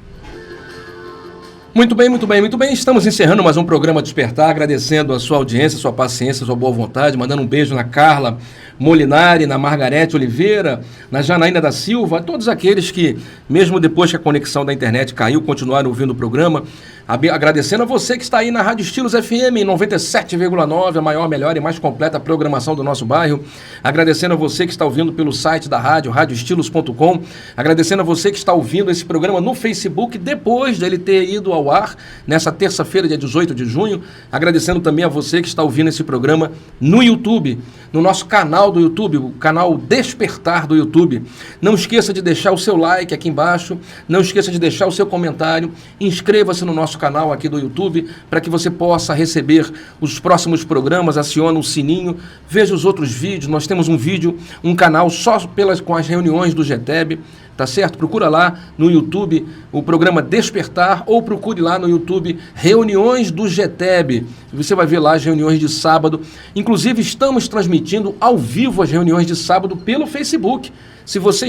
Muito bem, muito bem, muito bem. Estamos encerrando mais um programa Despertar, agradecendo a sua audiência, a sua paciência, a sua boa vontade, mandando um beijo na Carla Molinari, na Margarete Oliveira, na Janaína da Silva, a todos aqueles que, mesmo depois que a conexão da internet caiu, continuaram ouvindo o programa. Agradecendo a você que está aí na Rádio Estilos FM 97,9, a maior, melhor e mais completa programação do nosso bairro. Agradecendo a você que está ouvindo pelo site da rádio, radioestilos.com. Agradecendo a você que está ouvindo esse programa no Facebook depois dele ter ido ao ar nessa terça-feira, dia 18 de junho. Agradecendo também a você que está ouvindo esse programa no YouTube, no nosso canal do YouTube, o canal Despertar do YouTube. Não esqueça de deixar o seu like aqui embaixo, não esqueça de deixar o seu comentário, inscreva-se no nosso canal aqui do YouTube para que você possa receber os próximos programas, aciona o sininho, veja os outros vídeos. Nós temos um vídeo, um canal só com as reuniões do GTEB, tá certo? Procura lá no YouTube o programa Despertar ou procure lá no YouTube Reuniões do GTEB. Você vai ver lá as reuniões de sábado. Inclusive estamos transmitindo ao vivo as reuniões de sábado pelo Facebook. Se você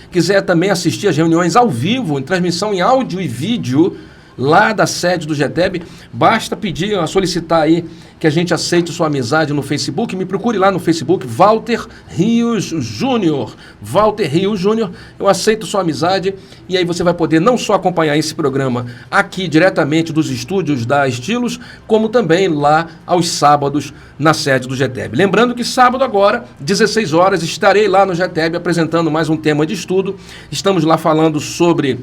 quiser também assistir as reuniões ao vivo, em transmissão em áudio e vídeo, lá da sede do GTEB, basta pedir, solicitar aí que a gente aceite sua amizade no Facebook. Me procure lá no Facebook, Walter Rios Júnior. Walter Rios Júnior, eu aceito sua amizade e aí você vai poder não só acompanhar esse programa aqui diretamente dos estúdios da Estilos, como também lá aos sábados na sede do GTEB. Lembrando que sábado agora, 16 horas, estarei lá no GTEB apresentando mais um tema de estudo. Estamos lá falando sobre...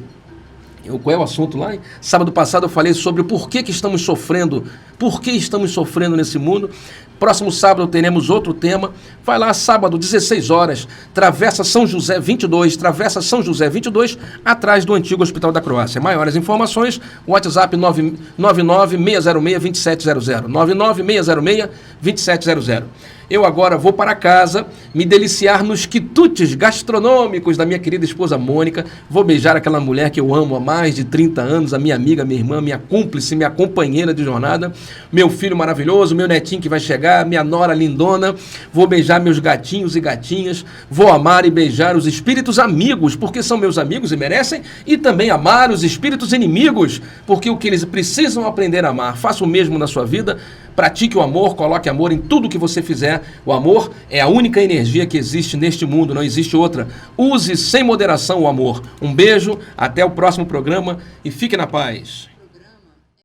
Qual é o assunto lá? Sábado passado eu falei sobre o porquê que estamos sofrendo, nesse mundo. Próximo sábado teremos outro tema. Vai lá, sábado, 16 horas, Travessa São José 22, atrás do antigo Hospital da Croácia. Maiores informações, WhatsApp 99606-2700, 99606-2700. Eu agora vou para casa me deliciar nos quitutes gastronômicos da minha querida esposa Mônica. Vou beijar aquela mulher que eu amo há mais de 30 anos, a minha amiga, minha irmã, minha cúmplice, minha companheira de jornada, meu filho maravilhoso, meu netinho que vai chegar, minha nora lindona. Vou beijar meus gatinhos e gatinhas. Vou amar e beijar os espíritos amigos, porque são meus amigos e merecem, e também amar os espíritos inimigos, porque o que eles precisam aprender a amar. Faça o mesmo na sua vida, pratique o amor, coloque amor em tudo que você fizer. O amor é a única energia que existe neste mundo, não existe outra. Use sem moderação o amor. Um beijo, até o próximo programa e fique na paz.